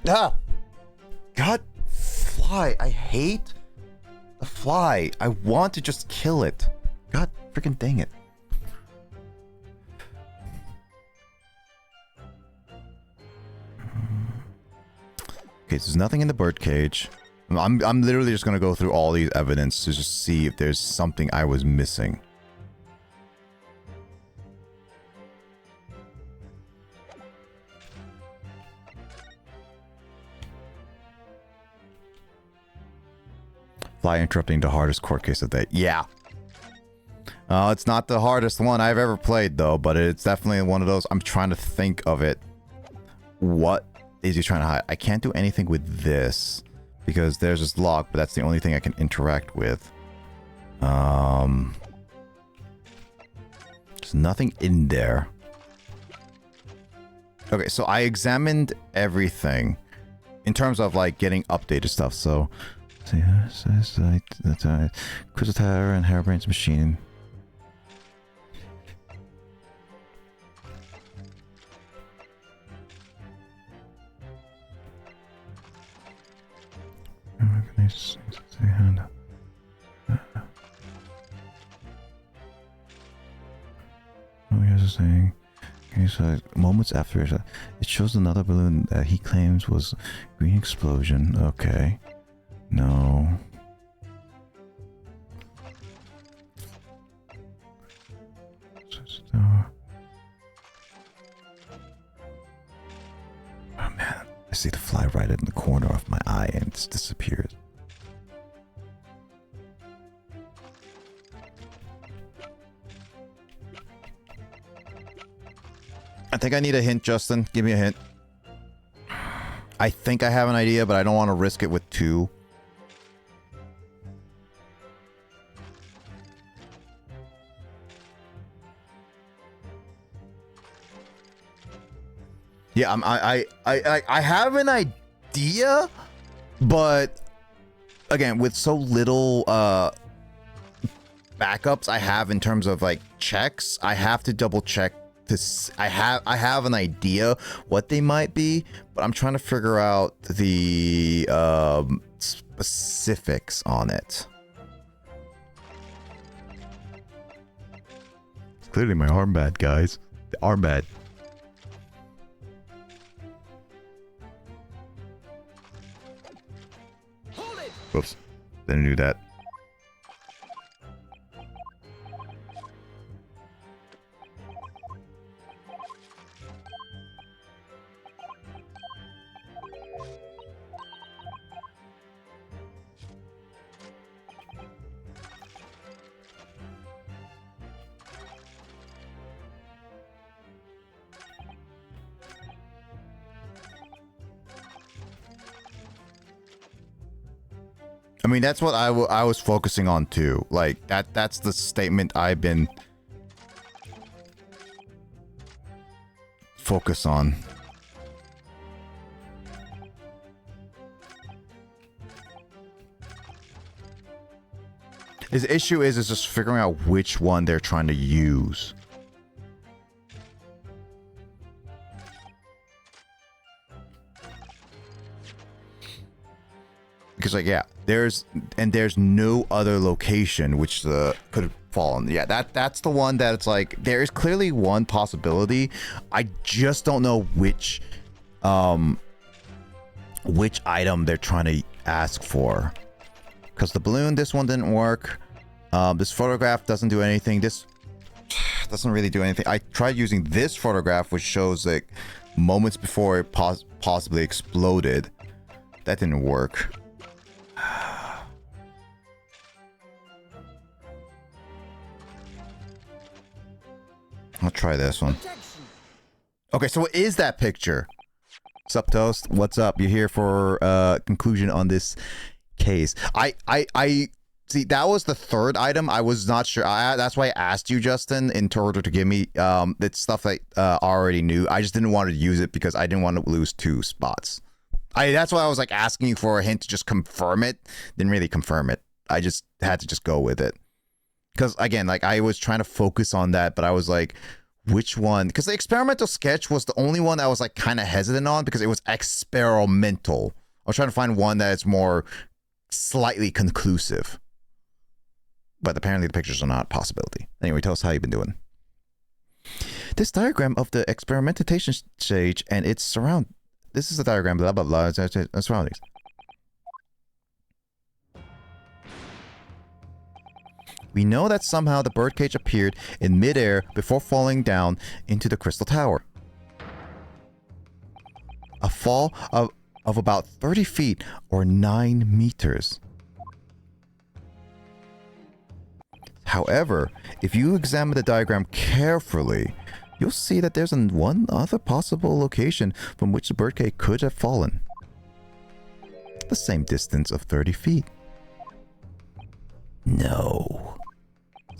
God, fly. I hate the fly. I want to just kill it. God freaking dang it. Okay, so there's nothing in the bird cage. I'm literally just gonna go through all these evidence to just see if there's something I was missing. Fly interrupting the hardest court case of the day. Yeah. It's not the hardest one I've ever played though, but it's definitely one of those. I'm trying to think of it. What is he trying to hide? I can't do anything with this. Because there's this lock, but that's the only thing I can interact with. There's nothing in there. Okay, so I examined everything in terms of like getting updated stuff. So, Crystal Tower and Harebrain's machine. Saying, okay, so moments after it shows another balloon that he claims was green explosion. Okay, no. Oh man, I see the fly right in the corner of my eye and it just disappears. I think I need a hint, Justin. Give me a hint. I think I have an idea, but I don't want to risk it with 2. Yeah, I have an idea, but again, with so little backups I have in terms of like checks, I have to double check. I have an idea what they might be, but I'm trying to figure out the specifics on it. It's clearly my armband, guys. The armband. Hold it. Oops, didn't do that. I mean, that's what I was focusing on too. Like that's the statement I've been focus on. His issue is just figuring out which one they're trying to use. Because like, yeah, there's no other location which could have fallen. Yeah, that's the one that it's like there is clearly one possibility. I just don't know which item they're trying to ask for. Because the balloon, this one didn't work. This photograph doesn't do anything. This doesn't really do anything. I tried using this photograph, which shows like moments before it possibly exploded. That didn't work. I'll try this one. Okay, so what is that picture? Sup, Toast? What's up? You're here for conclusion on this case. I see, that was the third item. I was not sure. That's why I asked you, Justin, in order to give me it's stuff that I already knew. I just didn't want to use it because I didn't want to lose 2 spots. That's why I was like asking you for a hint to just confirm it. Didn't really confirm it. I just had to just go with it. Because again, like I was trying to focus on that, but I was like, which one? Because the experimental sketch was the only one I was like kind of hesitant on because it was experimental. I was trying to find one that is more slightly conclusive. But apparently the pictures are not a possibility. Anyway, tell us how you've been doing. This diagram of the experimentation stage and its surround. This is the diagram, blah, blah, blah, surroundings. We know that somehow the birdcage appeared in midair before falling down into the crystal tower. A fall of about 30 feet or 9 meters. However, if you examine the diagram carefully, you'll see that there's one other possible location from which the birdcage could have fallen. The same distance of 30 feet. No.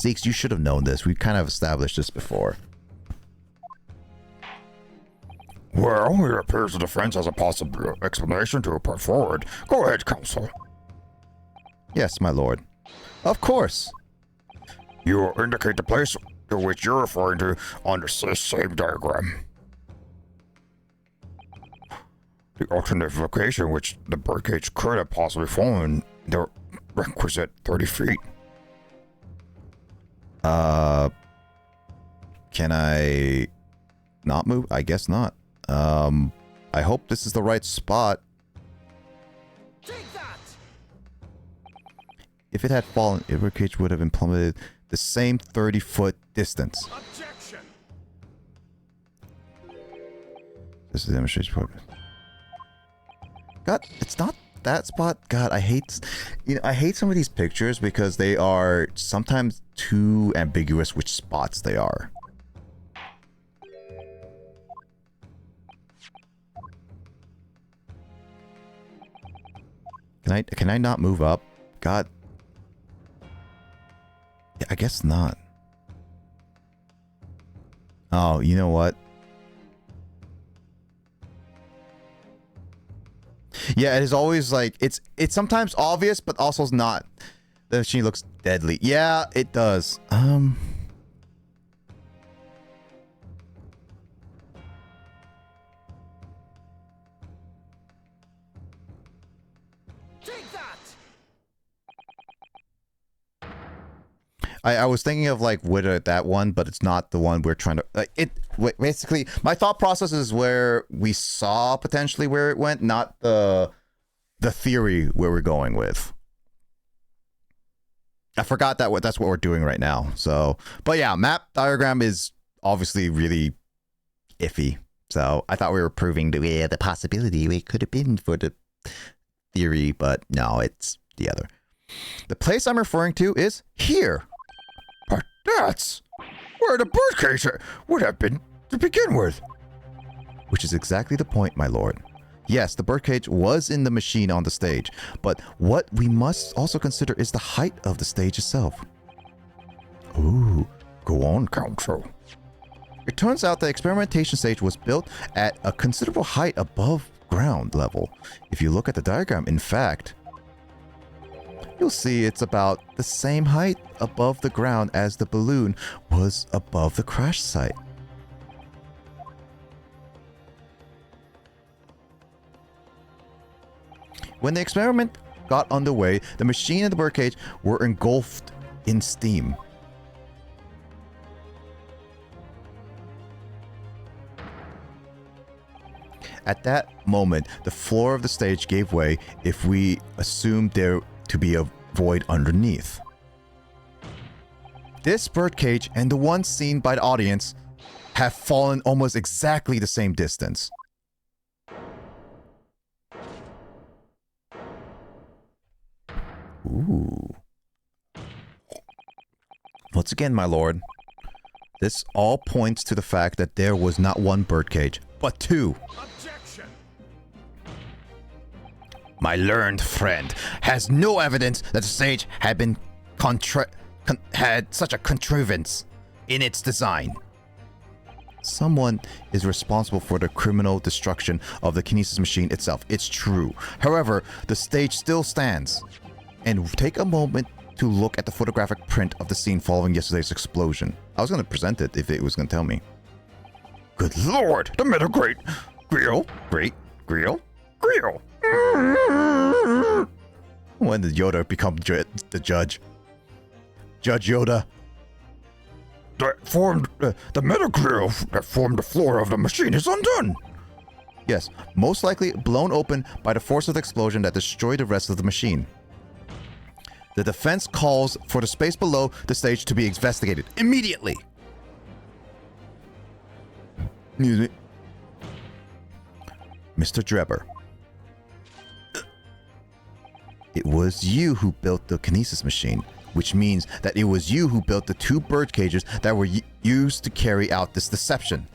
Zeeks, you should have known this. We kind of established this before. Well, it appears the defense has a possible explanation to put forward. Go ahead, counsel. Yes, my lord. Of course. You will indicate the place to which you're referring to on the same diagram. The alternative location which the birdcage could have possibly fallen, the requisite 30 feet. Can I not move? I guess not. I hope this is the right spot. Take that! If it had fallen, the birdcage would have been plummeted the same 30-foot distance. Objection! This is the demonstration program. God, it's not that spot. God, I hate some of these pictures because they are sometimes too ambiguous which spots they are. Can I not move up? God. Yeah, I guess not. Oh, you know what? Yeah, it is always like it's sometimes obvious, but also not. The machine looks deadly. Yeah, it does. Take that! I was thinking of like that one, but it's not the one we're trying to basically my thought process is where we saw potentially where it went, not the theory where we're going with. I forgot that's what we're doing right now. So, but yeah, map diagram is obviously really iffy. So I thought we were proving the possibility it could have been for the theory, but no, it's the other. The place I'm referring to is here. But that's where the birdcage would have been to begin with. Which is exactly the point, my lord. Yes, the birdcage was in the machine on the stage, but what we must also consider is the height of the stage itself. Ooh, go on, Council. It turns out the experimentation stage was built at a considerable height above ground level. If you look at the diagram, in fact, you'll see it's about the same height above the ground as the balloon was above the crash site. When the experiment got underway, the machine and the birdcage were engulfed in steam. At that moment, the floor of the stage gave way if we assumed there to be a void underneath. This birdcage and the one seen by the audience have fallen almost exactly the same distance. Ooh. Once again, my lord, this all points to the fact that there was not one birdcage, but two. Objection! My learned friend has no evidence that the stage had been had such a contrivance in its design. Someone is responsible for the criminal destruction of the kinesis machine itself. It's true. However, the stage still stands. And take a moment to look at the photographic print of the scene following yesterday's explosion. I was going to present it if it was going to tell me. Good lord, the Metagreat Grill. Great. Grill? Grill. When did Yoda become the judge? Judge Yoda? That formed the Metagrill that formed the floor of the machine is undone. Yes, most likely blown open by the force of the explosion that destroyed the rest of the machine. The defense calls for the space below the stage to be investigated immediately. Excuse me. Mr. Drebber. It was you who built the kinesis machine, which means that it was you who built the two bird cages that were used to carry out this deception.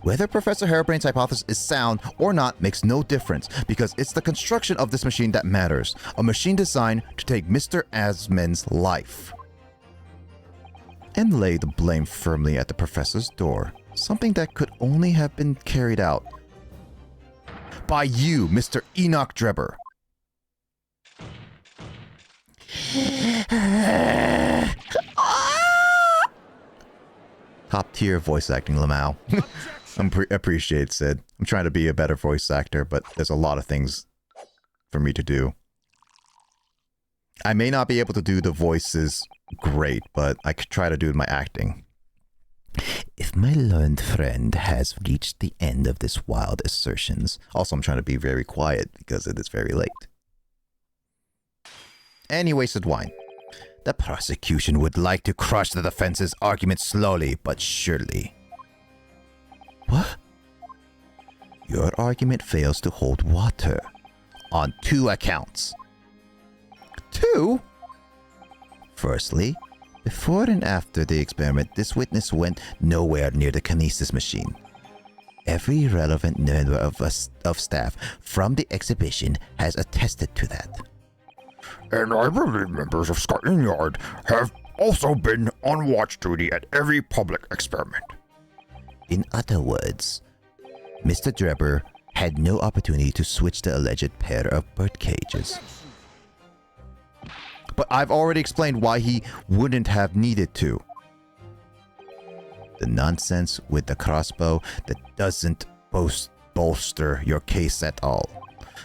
Whether Professor Harebrain's hypothesis is sound or not makes no difference, because it's the construction of this machine that matters. A machine designed to take Mr. Asman's life. And lay the blame firmly at the professor's door. Something that could only have been carried out by you, Mr. Enoch Drebber. Top tier voice acting, Lamau. Appreciate, Sid. I'm trying to be a better voice actor, but there's a lot of things for me to do. I may not be able to do the voices great, but I could try to do my acting. If my learned friend has reached the end of this wild assertions. Also, I'm trying to be very quiet because it is very late. And he wasted wine. The prosecution would like to crush the defense's argument slowly but surely. What? Your argument fails to hold water. On two accounts. Two? Firstly, before and after the experiment, this witness went nowhere near the kinesis machine. Every relevant member of staff from the exhibition has attested to that. And I believe members of Scotland Yard have also been on watch duty at every public experiment. In other words, Mr. Drebber had no opportunity to switch the alleged pair of bird cages. But I've already explained why he wouldn't have needed to. The nonsense with the crossbow that doesn't bolster your case at all.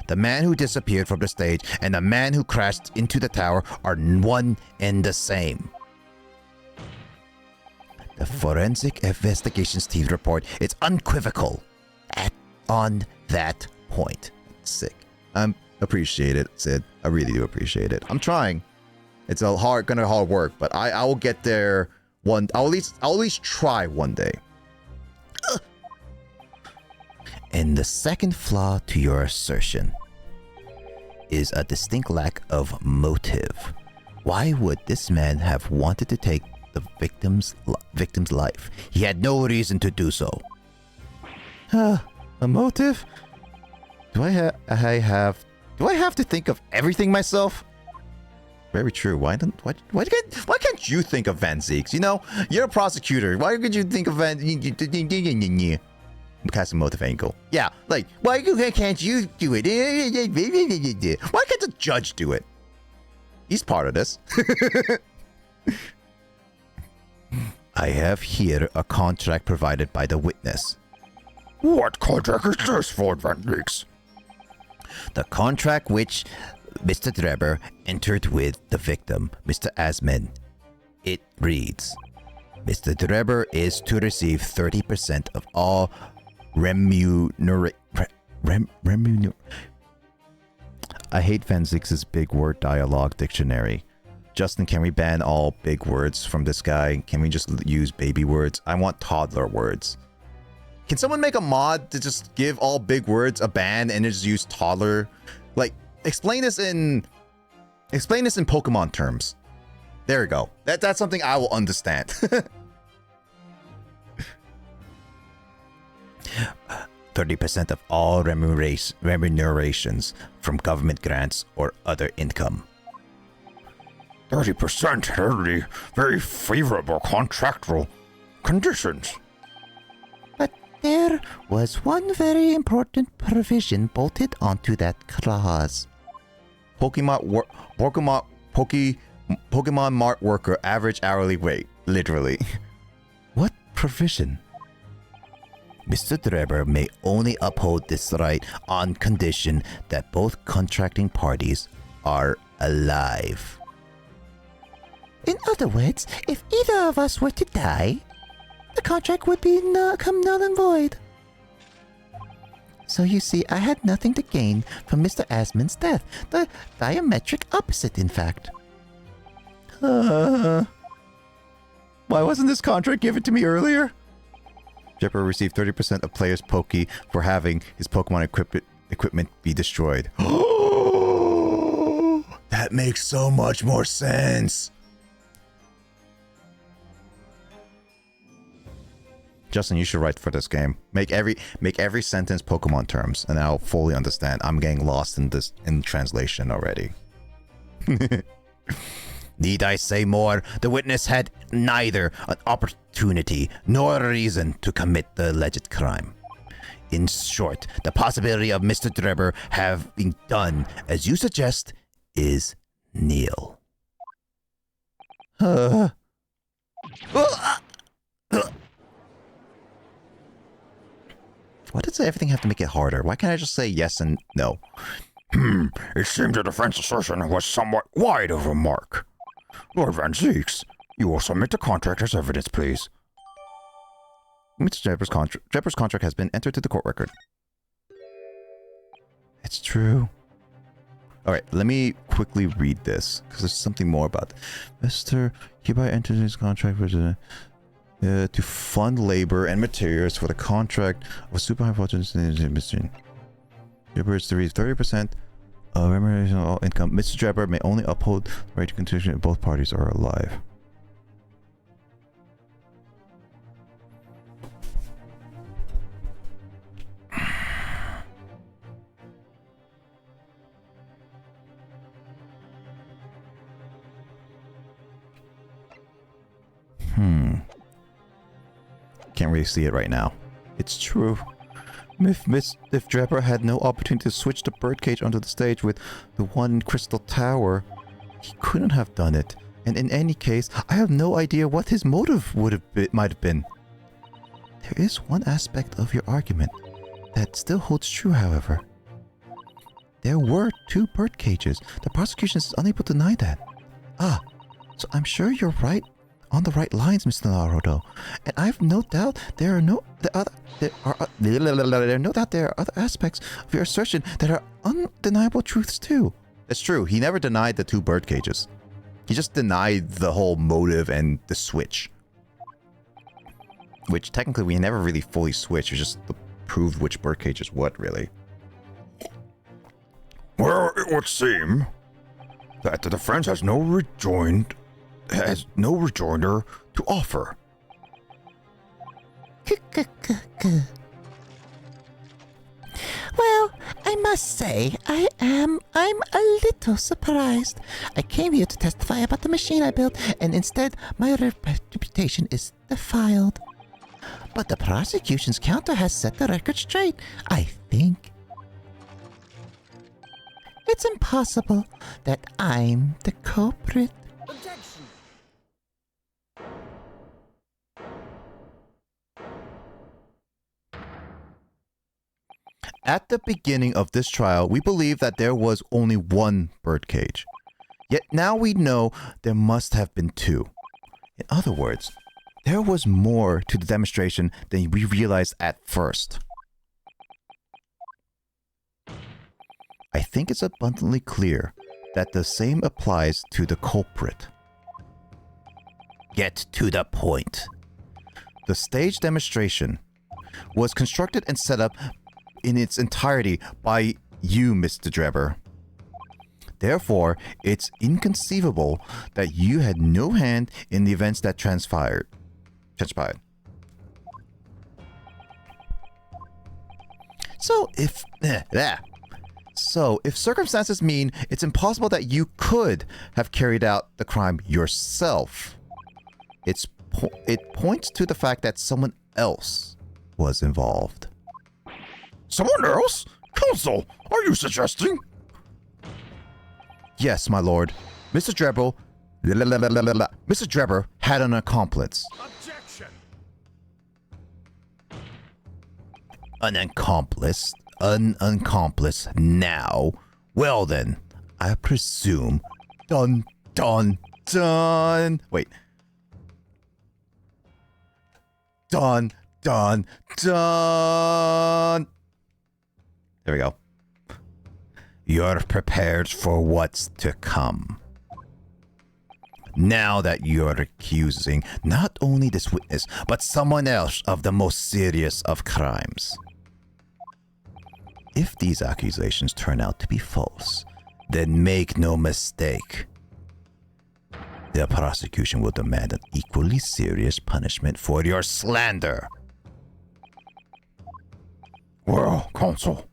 The man who disappeared from the stage and the man who crashed into the tower are one and the same. The forensic investigations team report is unequivocal on that point. Sick. Appreciate it, Sid. I really do appreciate it. I'm trying. It's gonna hard work, but I will get there I'll at least try one day. And the second flaw to your assertion is a distinct lack of motive. Why would this man have wanted to take the victim's life. He had no reason to do so. A motive? Do I have to think of everything myself? Very true. Why can't you think of Van Zeeks? You know, you're a prosecutor. Why could you think of Van... Casting motive angle. Yeah, like, why can't you do it? Why can't the judge do it? He's part of this. I have here a contract provided by the witness. What contract is this, Ford Van Leeks? The contract which Mr. Drebber entered with the victim, Mr. Asman. It reads, Mr. Drebber is to receive 30% of all I hate Van Zix's big word dialogue dictionary. Justin, can we ban all big words from this guy? Can we just use baby words? I want toddler words. Can someone make a mod to just give all big words a ban and just use toddler? Like, explain this in Pokemon terms. There we go. That's something I will understand. 30% of all remunerations from government grants or other income. 30%, very favorable contractual conditions. But there was one very important provision bolted onto that clause. Pokemon Mart worker average hourly rate, literally. What provision? Mr. Drebber may only uphold this right on condition that both contracting parties are alive. In other words, if either of us were to die, the contract would become null and void. So you see, I had nothing to gain from Mr. Asman's death. The diametric opposite, in fact. Why wasn't this contract given to me earlier? Jepper received 30% of players' Poke for having his Pokemon equipment be destroyed. That makes so much more sense. Justin, you should write for this game. Make every sentence Pokemon terms, and I'll fully understand. I'm getting lost in translation already. Need I say more? The witness had neither an opportunity nor a reason to commit the alleged crime. In short, the possibility of Mr. Drebber having done as you suggest is nil. Why does everything have to make it harder? Why can't I just say yes and no? It seems the defense assertion was somewhat wide of a mark. Lord Van Zeeks, you will submit the contract as evidence, please. Mr. Jepper's contract has been entered to the court record. It's true. Alright, let me quickly read this, because there's something more about Mr. hereby enters his contract with to fund labor and materials for the contract of a super high voltage machine. Jepper is to receive 30% of remuneration of all income. Mr. Jepper may only uphold the right to continue if both parties are alive. Can't really see it right now. It's true. If Drebber had no opportunity to switch the birdcage onto the stage with the one in Crystal Tower, he couldn't have done it. And in any case, I have no idea what his motive might have been. There is one aspect of your argument that still holds true, however. There were 2 birdcages. The prosecution is unable to deny that. So I'm sure you're right on the right lines, Mr. Naruto. And I've no doubt there are no other aspects of your assertion that are undeniable truths too. That's true. He never denied the 2 bird cages. He just denied the whole motive and the switch. Which technically we never really fully switched. It just proved which bird cage is what, really. Well, it would seem that the defense has no rejoined has no rejoinder to offer. Well, I must say, I'm a little surprised. I came here to testify about the machine I built, and instead my reputation is defiled. But the prosecution's counter has set the record straight, I think. It's impossible that I'm the culprit. Objection. At the beginning of this trial, we believed that there was only one birdcage. Yet now we know there must have been two. In other words, there was more to the demonstration than we realized at first. I think it's abundantly clear that the same applies to the culprit. Get to the point. The stage demonstration was constructed and set up in its entirety by you, Mr. Drebber. Therefore, it's inconceivable that you had no hand in the events that transpired. So if circumstances mean it's impossible that you could have carried out the crime yourself, it points to the fact that someone else was involved. Someone else? Counsel, are you suggesting? Yes, my lord. Mr. Drebber had an accomplice. Objection! An accomplice now. Well then, I presume. Dun dun dun. Wait. Dun dun dun. There we go. You're prepared for what's to come. Now that you're accusing not only this witness, but someone else of the most serious of crimes. If these accusations turn out to be false, then make no mistake. The prosecution will demand an equally serious punishment for your slander. Well, counsel,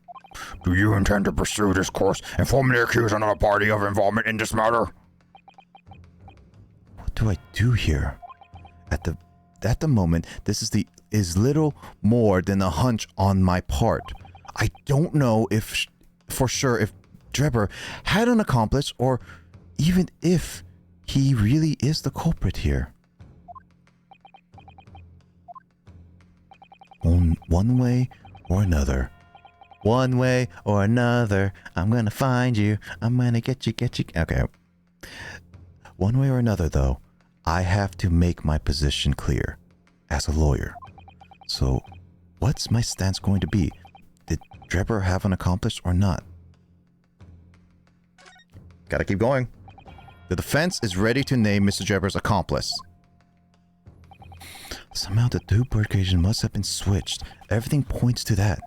do you intend to pursue this course and formally accuse another party of involvement in this matter? What do I do here? At the moment, this is little more than a hunch on my part. I don't know for sure if Drebber had an accomplice or even if he really is the culprit here. One way or another. One way or another, I'm gonna find you. I'm gonna get you. Okay. One way or another, though, I have to make my position clear as a lawyer. So, what's my stance going to be? Did Drebber have an accomplice or not? Gotta keep going. The defense is ready to name Mr. Drebber's accomplice. Somehow the two birdcages must have been switched. Everything points to that.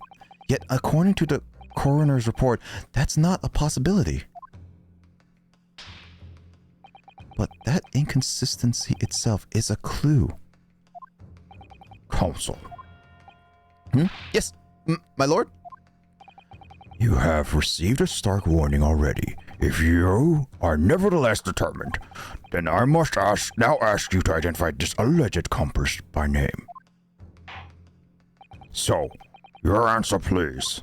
Yet, according to the coroner's report, that's not a possibility. But that inconsistency itself is a clue. Counsel. Yes, my lord? You have received a stark warning already. If you are nevertheless determined, then I must now ask you to identify this alleged accomplice by name. So, your answer please.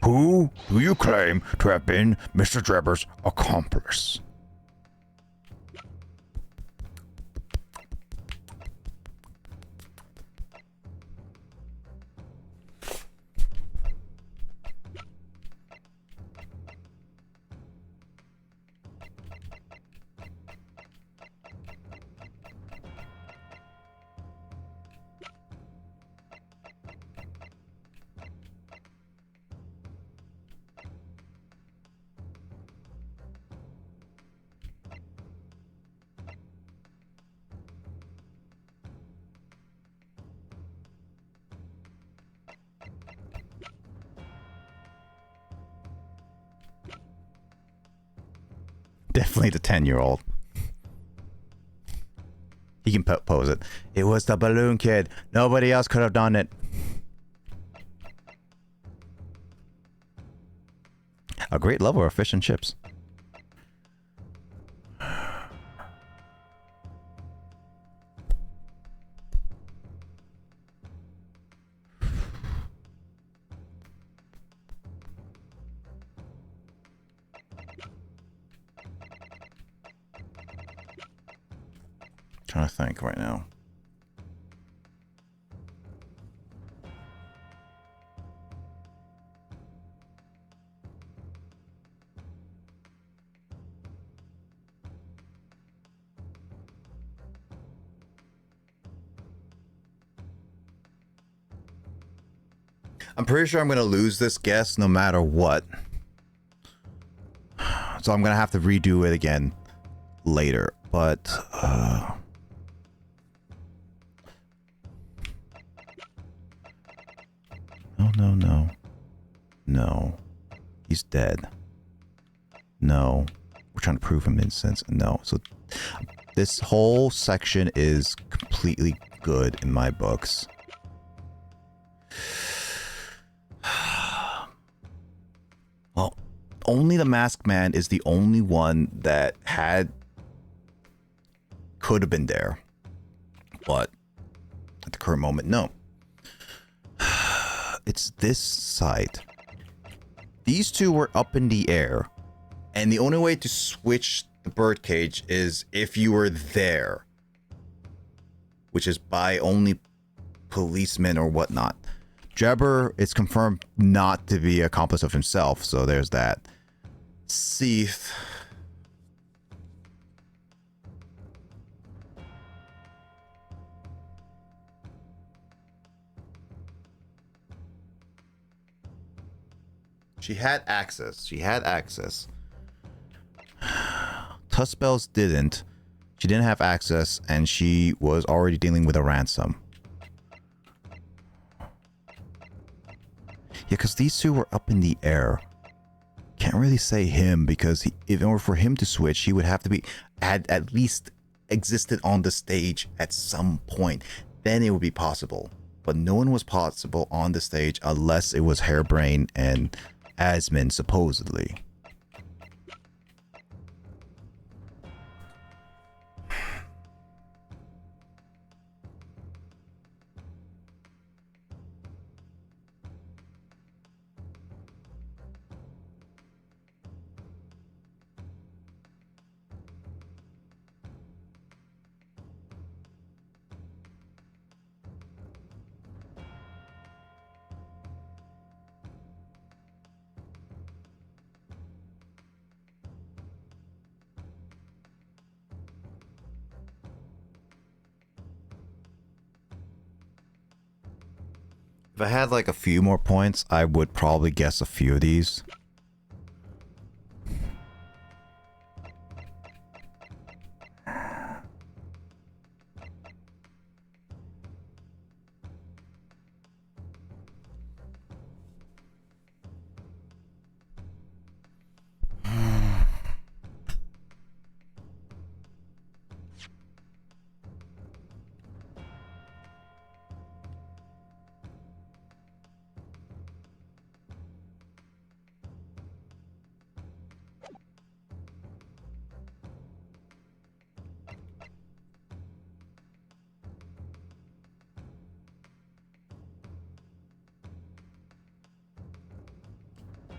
Who do you claim to have been Mr. Drebber's accomplice? Definitely the 10-year-old. He can pose it. It was the balloon kid. Nobody else could have done it. A great lover of fish and chips. Trying to think right now. I'm pretty sure I'm going to lose this guess no matter what. So I'm going to have to redo it again later. But, No. He's dead. No. We're trying to prove him innocent. No. So this whole section is completely good in my books. Well, only the Masked Man is the only one that could have been there. But at the current moment, no. It's this side. These two were up in the air, and the only way to switch the birdcage is if you were there, which is by only policemen or whatnot. Jabber is confirmed not to be an accomplice of himself, so there's that. Seath. She had access. Tuspels didn't. She didn't have access, and she was already dealing with a ransom. Yeah, because these two were up in the air. Can't really say him, because in order for him to switch, he would have to had at least existed on the stage at some point. Then it would be possible. But no one was possible on the stage unless it was Hairbrain and Asmin, supposedly. If I had like a few more points, I would probably guess a few of these.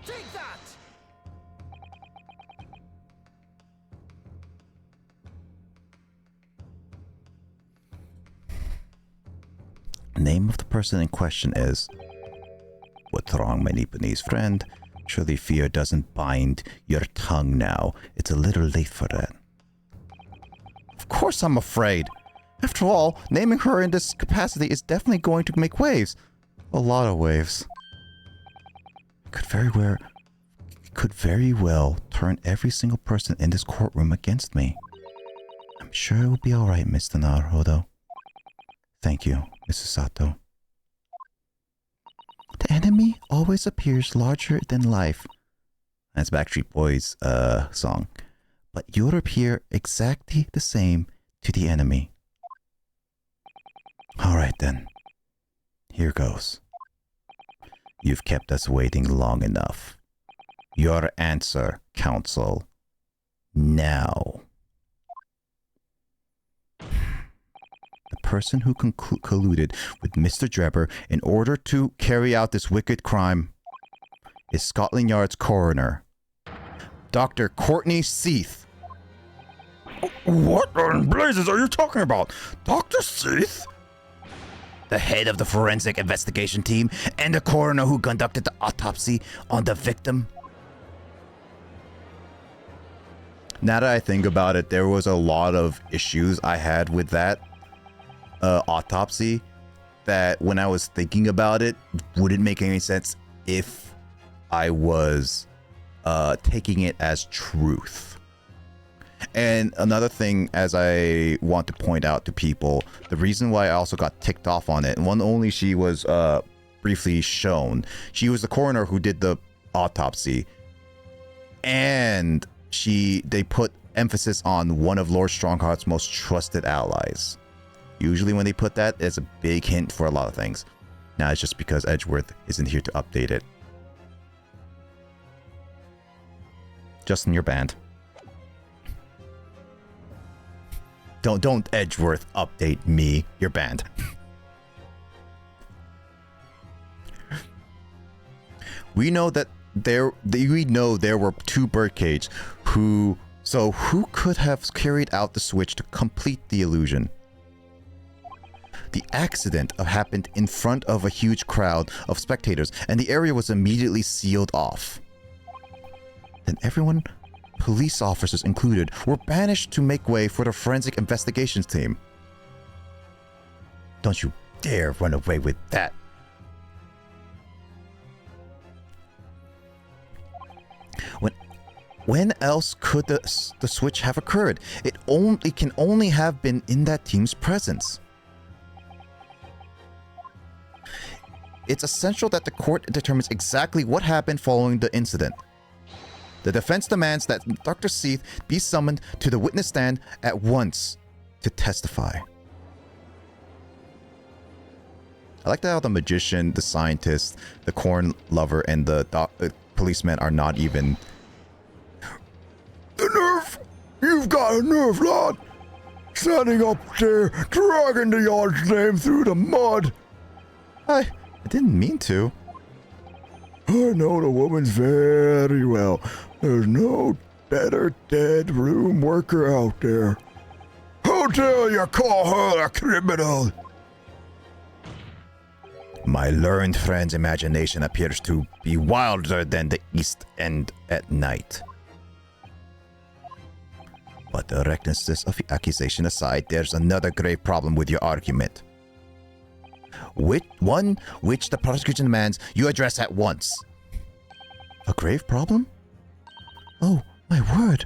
Take that! Name of the person in question is... What's wrong, my Nipponese friend? Surely fear doesn't bind your tongue now. It's a little late for that. Of course I'm afraid. After all, naming her in this capacity is definitely going to make waves. A lot of waves. Could very well turn every single person in this courtroom against me. I'm sure it will be alright, Mr. Naruhodo. Thank you, Mrs. Sato. The enemy always appears larger than life. That's Backstreet Boys' song. But you'll appear exactly the same to the enemy. All right then. Here goes. You've kept us waiting long enough. Your answer, Counsel. Now. The person who colluded with Mr. Drebber in order to carry out this wicked crime is Scotland Yard's coroner, Dr. Courtney Seath. What in blazes are you talking about? Dr. Seath? The head of the forensic investigation team and the coroner who conducted the autopsy on the victim. Now that I think about it, there was a lot of issues I had with that autopsy that when I was thinking about it wouldn't make any sense if I was taking it as truth. And another thing, as I want to point out to people, the reason why I also got ticked off on it, one only she was briefly shown. She was the coroner who did the autopsy, and they put emphasis on one of Lord Strongheart's most trusted allies. Usually when they put that, it's a big hint for a lot of things. Now it's just because Edgeworth isn't here to update it. Justin, you're banned. Don't Edgeworth update me. You're banned. We know there were two birdcage who could have carried out the switch to complete the illusion. The accident happened in front of a huge crowd of spectators, and the area was immediately sealed off. Then everyone, police officers included, were banished to make way for the forensic investigations team. Don't you dare run away with that. When else could the switch have occurred? It can only have been in that team's presence. It's essential that the court determines exactly what happened following the incident. The defense demands that Dr. Seath be summoned to the witness stand at once to testify. I like how the magician, the scientist, the corn lover, and the policeman are not even... The nerve! You've got a nerve, lad! Standing up there, dragging the yard's name through the mud! I didn't mean to. I know the woman's very well. There's no better dead room worker out there. How dare you call her a criminal? My learned friend's imagination appears to be wilder than the East End at night. But the recklessness of the accusation aside, there's another grave problem with your argument. Which the prosecution demands you address at once. A grave problem? Oh, my word.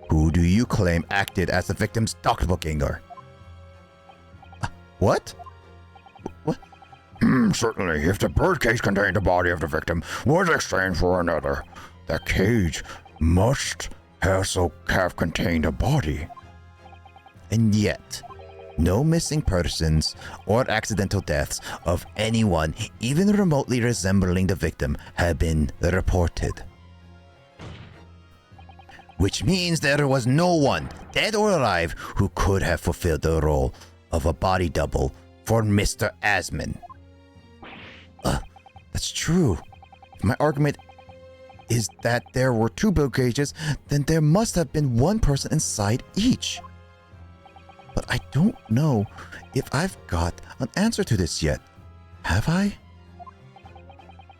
Who do you claim acted as the victim's doppelganger? What? What? Certainly, if the birdcage contained the body of the victim was exchanged for another, the cage must also have contained a body. And yet, no missing persons or accidental deaths of anyone even remotely resembling the victim have been reported. Which means there was no one, dead or alive, who could have fulfilled the role of a body double for Mr. Asman. That's true. If my argument is that there were two bill cages, then there must have been one person inside each. But I don't know if I've got an answer to this yet. Have I?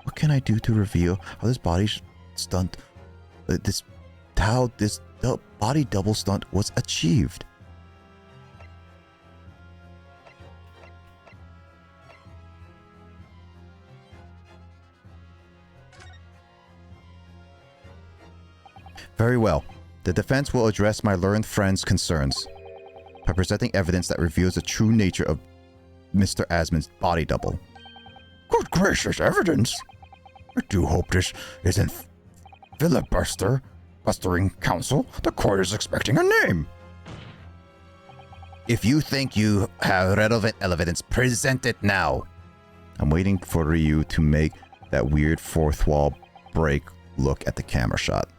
What can I do to reveal how this body stunt, how this body double stunt was achieved? Very well. The defense will address my learned friend's concerns by presenting evidence that reveals the true nature of Mr. Asman's body double. Good gracious, evidence! I do hope this isn't filibustering counsel. The court is expecting a name. If you think you have relevant evidence, present it now. I'm waiting for Ryu to make that weird fourth wall break look at the camera shot.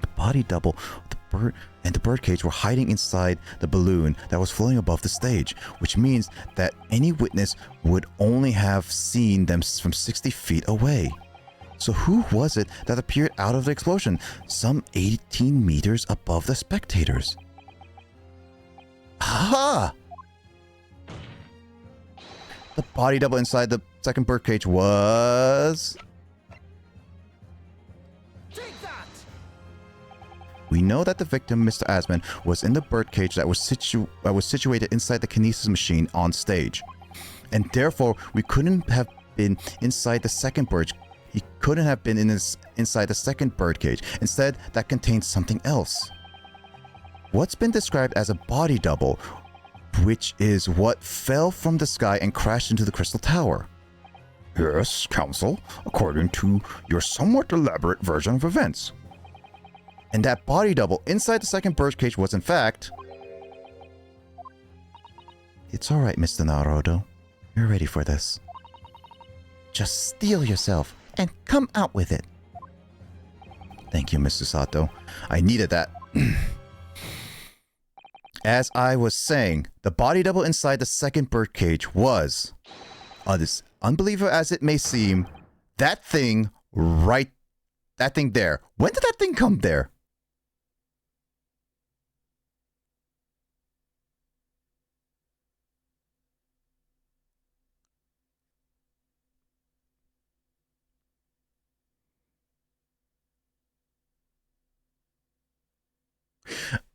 The body double, the bird, and the birdcage were hiding inside the balloon that was floating above the stage, which means that any witness would only have seen them from 60 feet away. So who was it that appeared out of the explosion, some 18 meters above the spectators? Ha! The body double inside the second birdcage was... Take that! We know that the victim, Mr. Asman, was in the birdcage that was situated inside the kinesis machine on stage. And therefore, we couldn't have been inside the second bird. He couldn't have been inside the second birdcage. Instead, that contains something else. What's been described as a body double, which is what fell from the sky and crashed into the Crystal Tower. Yes, Counsel, according to your somewhat elaborate version of events. And that body double inside the second birdcage was in fact... It's alright, Mr. Naruto. You're ready for this. Just steel yourself and come out with it. Thank you, Mr. Sato. I needed that. As I was saying, the body double inside the second birdcage was, as unbelievable as it may seem, that thing there. When did that thing come there?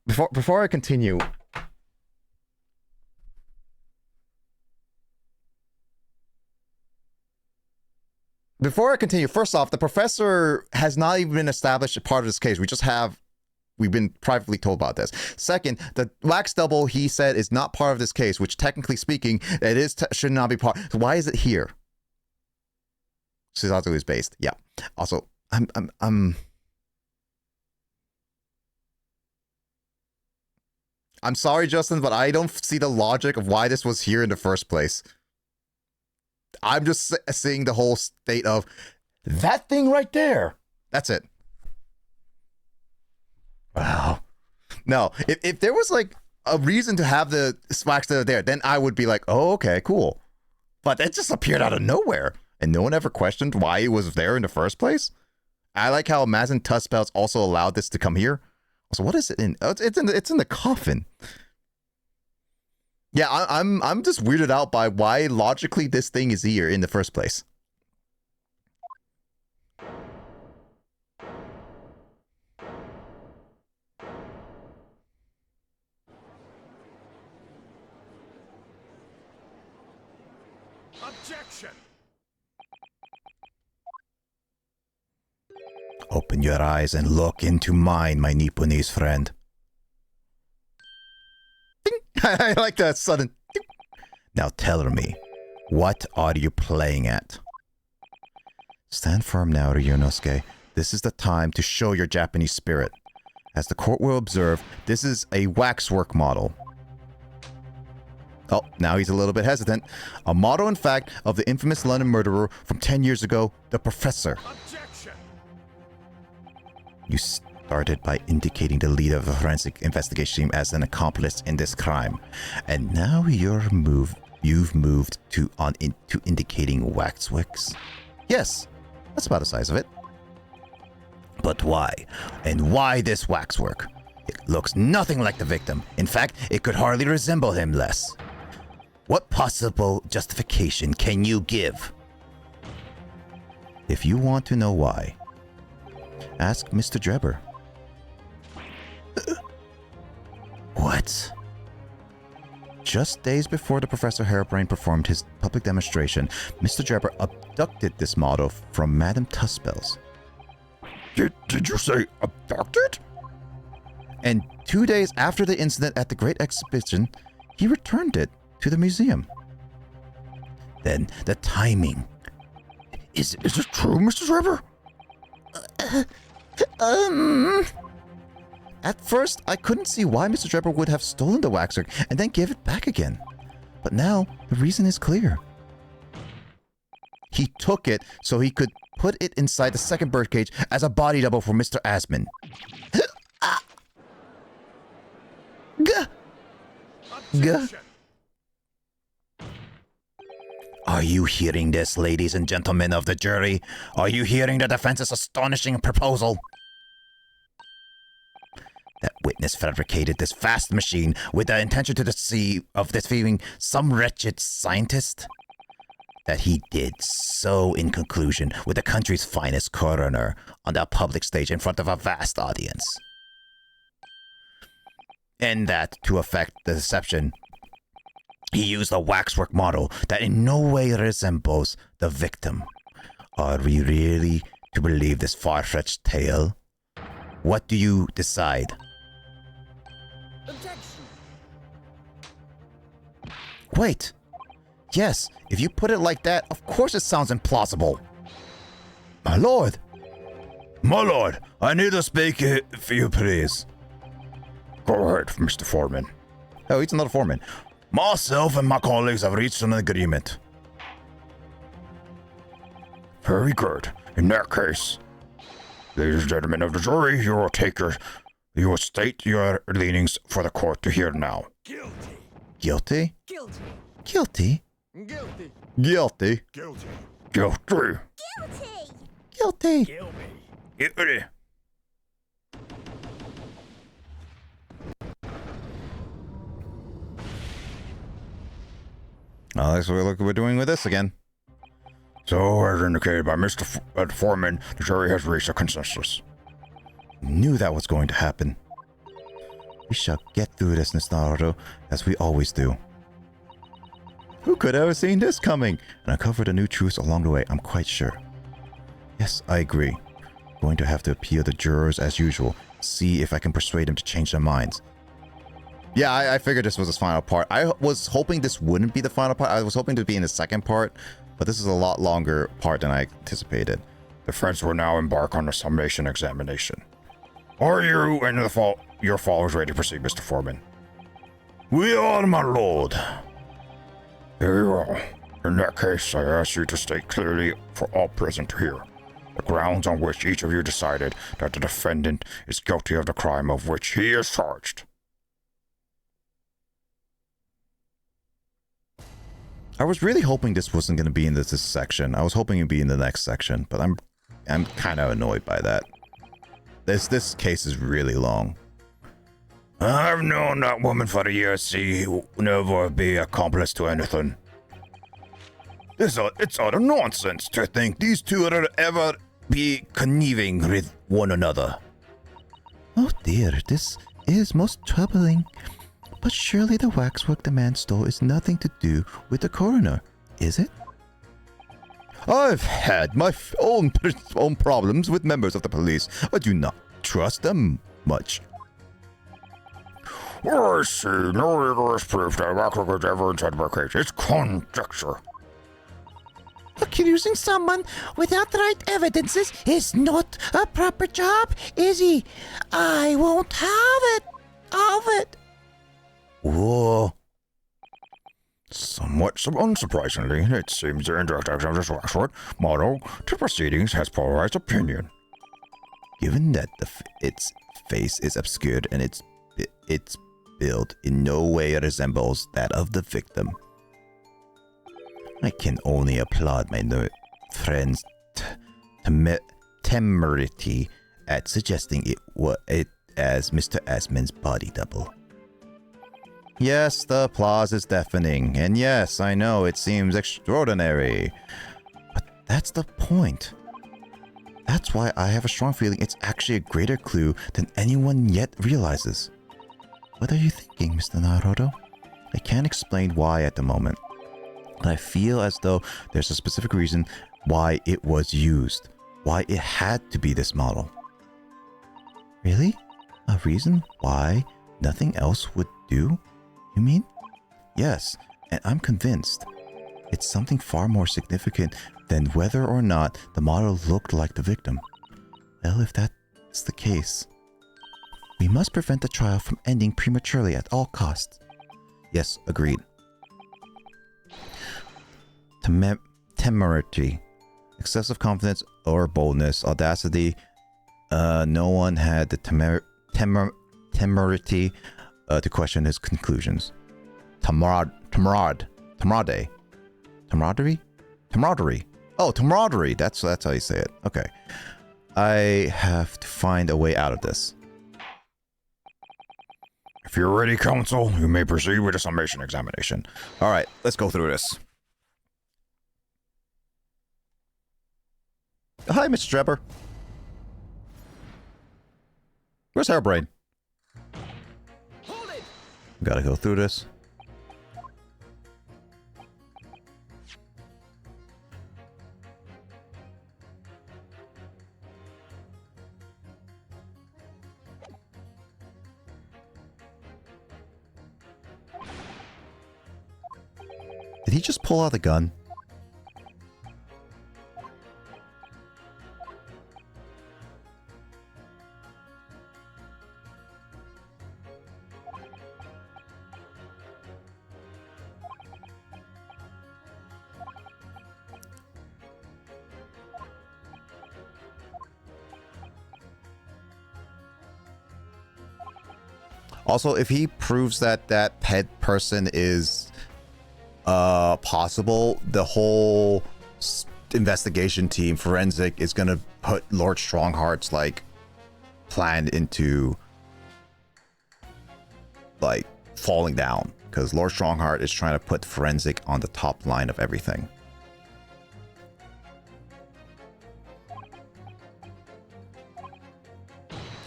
Before I continue, first off, the professor has not even been established as part of this case. We've been privately told about this. Second, the wax double he said is not part of this case, which technically speaking, it is should not be part. So why is it here? Shizato is based. Yeah. Also, I'm sorry, Justin, but I don't see the logic of why this was here in the first place. I'm just seeing the whole state of that thing right there. That's it. Wow. No, if there was like a reason to have the wax that are there, then I would be like, oh, okay, cool. But it just appeared out of nowhere, and no one ever questioned why it was there in the first place. I like how Mazen Tussbelts also allowed this to come here. So what is it in? Oh, it's in the coffin. Yeah, I'm just weirded out by why logically this thing is here in the first place. Objection! Open your eyes and look into mine, my Nipponese friend. Ding! I like that sudden. Ding. Now tell me, what are you playing at? Stand firm now, Ryunosuke. This is the time to show your Japanese spirit. As the court will observe, this is a waxwork model. Oh, now he's a little bit hesitant. A model, in fact, of the infamous London murderer from 10 years ago, the Professor. Objection! You started by indicating the leader of the forensic investigation team as an accomplice in this crime. And now you've moved to indicating waxworks. Yes, that's about the size of it. But why? And why this waxwork? It looks nothing like the victim. In fact, it could hardly resemble him less. What possible justification can you give? If you want to know why, ask Mr. Drebber. What? Just days before the Professor Harebrained performed his public demonstration, Mr. Drebber abducted this model from Madame Tussbells. Did you say abducted? And 2 days after the incident at the Great Exhibition, he returned it to the museum. Then the timing. Is it true, Mr. Drebber? At first, I couldn't see why Mr. Trevor would have stolen the waxwork and then give it back again. But now, the reason is clear. He took it so he could put it inside the second birdcage as a body double for Mr. Asman. Gah! Gah! Are you hearing this, ladies and gentlemen of the jury? Are you hearing the defense's astonishing proposal? That witness fabricated this vast machine with the intention to deceive of deceiving some wretched scientist? That he did so in conclusion with the country's finest coroner on the public stage in front of a vast audience. And that, to effect the deception, he used a waxwork model that in no way resembles the victim. Are we really to believe this far-fetched tale? What do you decide? Objection. Wait. Yes, if you put it like that, of course it sounds implausible. My lord. My lord, I need to speak if you please. Go ahead, Mr. Foreman. Oh, he's not a foreman. Myself and my colleagues have reached an agreement. Very good. In that case, ladies and gentlemen of the jury, you will state your leanings for the court to hear now. Guilty. Guilty? Guilty. Guilty? Guilty. Guilty? Guilty. Guilty! Guilty. Kill me. Guilty. Oh, that's what we're doing with this again. So, as indicated by Mr. Foreman, the jury has reached a consensus. Knew that was going to happen. We shall get through this, Naruto, as we always do. Who could have seen this coming? And uncovered a new truth along the way, I'm quite sure. Yes, I agree. Going to have to appeal the jurors as usual. See if I can persuade them to change their minds. Yeah, I figured this was the final part. I was hoping this wouldn't be the final part. I was hoping to be in the second part, but this is a lot longer part than I anticipated. The friends will now embark on the summation examination. Are you and your followers ready to proceed, Mr. Foreman? We are, my lord. Very well. In that case, I ask you to state clearly for all present to hear the grounds on which each of you decided that the defendant is guilty of the crime of which he is charged. I was really hoping this wasn't going to be in this section. I was hoping it'd be in the next section, but I'm kind of annoyed by that. This case is really long. I've known that woman for years. She will never be accomplice to anything. It's utter nonsense to think these two would ever be conniving with one another. Oh dear, this is most troubling. But surely the waxwork the man stole is nothing to do with the coroner, is it? I've had my own problems with members of the police. I do not trust them much. I see no rigorous proof that waxwork was ever inside the case. It's conjecture. Accusing someone without the right evidences is not a proper job, is he? I won't have it. Whoa. Somewhat unsurprisingly, it seems the introduction of this waxwork model to proceedings has polarized opinion. Given that its face is obscured and its build in no way resembles that of the victim, I can only applaud my friend's temerity at suggesting it as Mr. Asman's body double. Yes, the applause is deafening, and yes, I know it seems extraordinary, but that's the point. That's why I have a strong feeling it's actually a greater clue than anyone yet realizes. What are you thinking, Mr. Naruto? I can't explain why at the moment, but I feel as though there's a specific reason why it was used, why it had to be this model. Really? A reason why nothing else would do? You mean? Yes, and I'm convinced. It's something far more significant than whether or not the model looked like the victim. Well, if that's the case, We must prevent the trial from ending prematurely at all costs. Yes, agreed. Temerity. Excessive confidence or boldness. Audacity. No one had the temerity to question his conclusions. Camaraderie. Oh, camaraderie. That's how you say it. Okay. I have to find a way out of this. If you're ready, counsel, you may proceed with the summation examination. All right, let's go through this. Hi, Mr. Trevor. Where's Hairbrain? Hold it! Gotta go through this. Did he just pull out the gun? Also, if he proves that that head person is possible, the whole investigation team, forensic, is gonna put Lord Strongheart's like plan into like falling down, because Lord Strongheart is trying to put forensic on the top line of everything.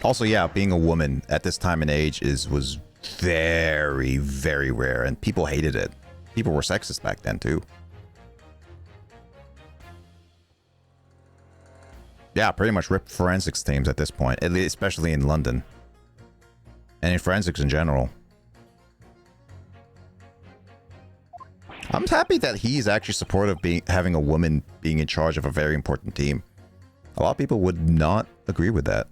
Also, yeah, being a woman at this time and age was very, very rare, and people hated it. People were sexist back then too. Yeah, pretty much ripped forensics teams at this point, especially in London. And in forensics in general. I'm happy that he's actually supportive of having a woman being in charge of a very important team. A lot of people would not agree with that.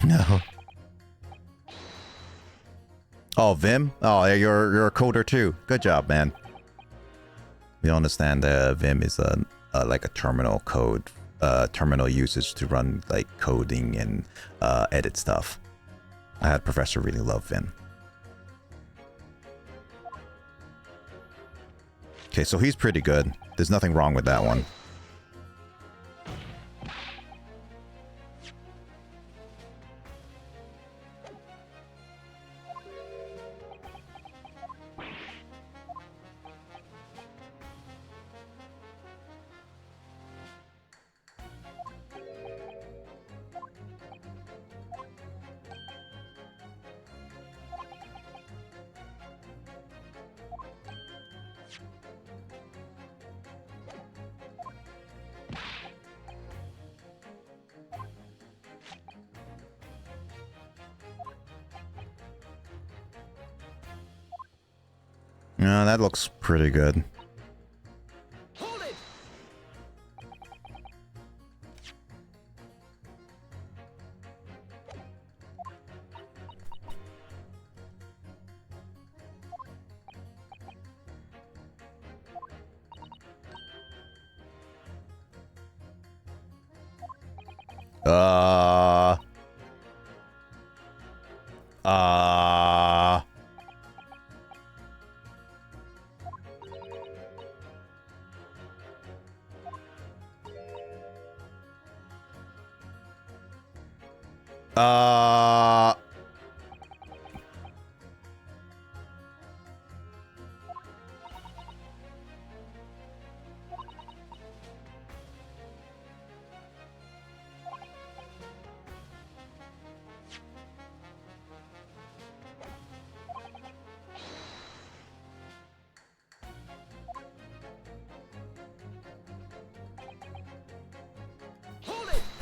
No. Oh, Vim? Oh, yeah, you're a coder too. Good job, man. We understand Vim is like a terminal code, terminal usage to run like coding and edit stuff. I had a professor really love Vim. Okay, so he's pretty good. There's nothing wrong with that one. Yeah, that looks pretty good. Hold it! Uh...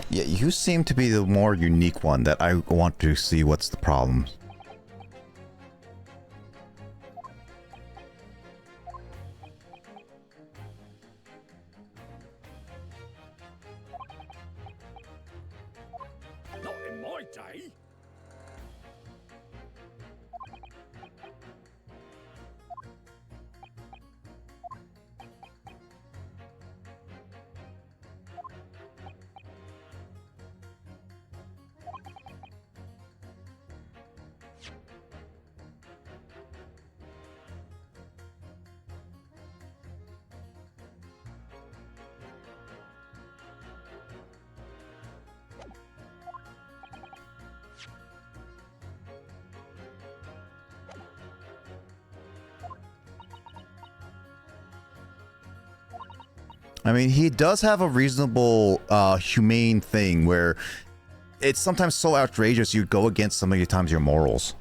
Yeah, you seem to be the more unique one that I want to see what's the problem. Not in my day. I mean, he does have a reasonable, humane thing where it's sometimes so outrageous you go against so many times your morals.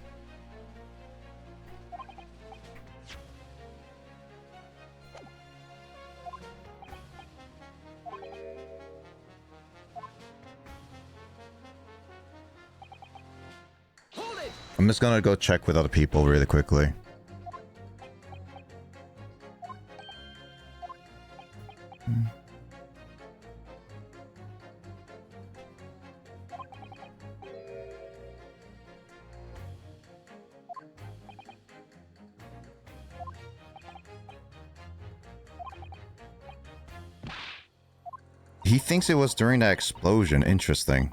Hold it! I'm just gonna go check with other people really quickly. He thinks it was during that explosion. Interesting.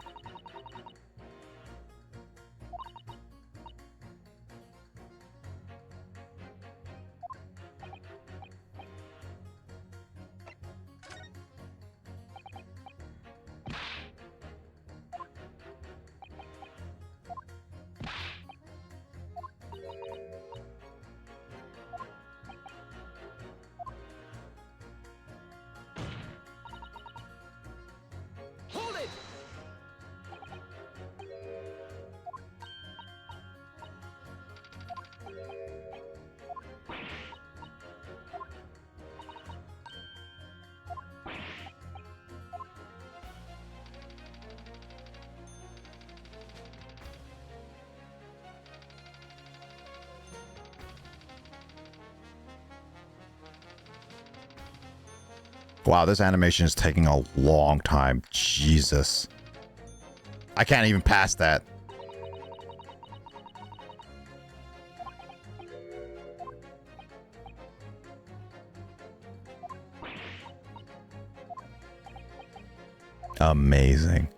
Hold it! Wow, this animation is taking a long time. Jesus. I can't even pass that. Amazing.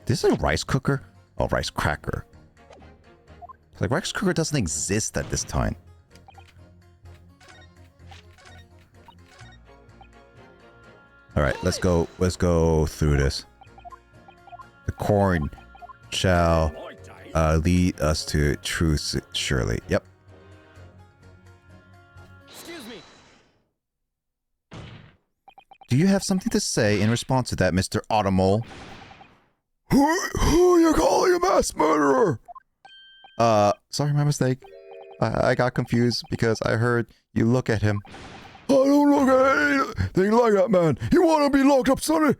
This is a rice cooker? Oh, rice cracker. It's like rice cooker doesn't exist at this time. All right, let's go through this. The corn shall lead us to truth, surely. Yep. Excuse me. Do you have something to say in response to that, Mr. Automole? Who you calling a mass murderer? Sorry, my mistake. I got confused because I heard you look at him. I don't look at anything like that, man. You want to be locked up, sonny?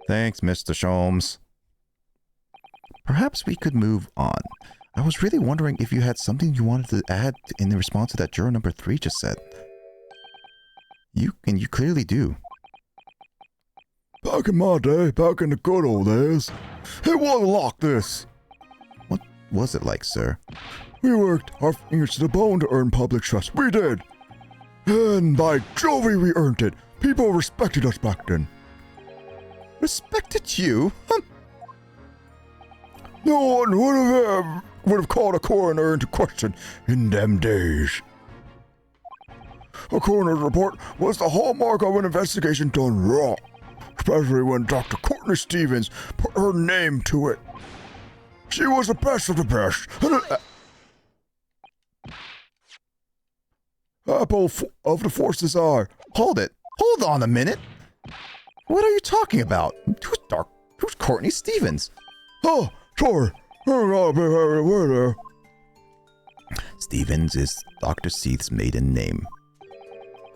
Thanks, Mr. Sholmes. Perhaps we could move on. I was really wondering if you had something you wanted to add in response to that juror number 3 just said. You clearly do. Back in my day, back in the good old days, it wasn't like this. What was it like, sir? We worked our fingers to the bone to earn public trust. We did. And by Jovie, we earned it. People respected us back then. Respected you? No one would have called a coroner into question in them days. A coroner's report was the hallmark of an investigation done raw, especially when Dr. Courtney Stevens put her name to it. She was the best of the best, and an apple of the force's eye. Hold it. Hold on a minute. What are you talking about? Who's Courtney Stevens? Oh, sorry. I got a bit out of the way there. Stevens is Dr. Seath's maiden name.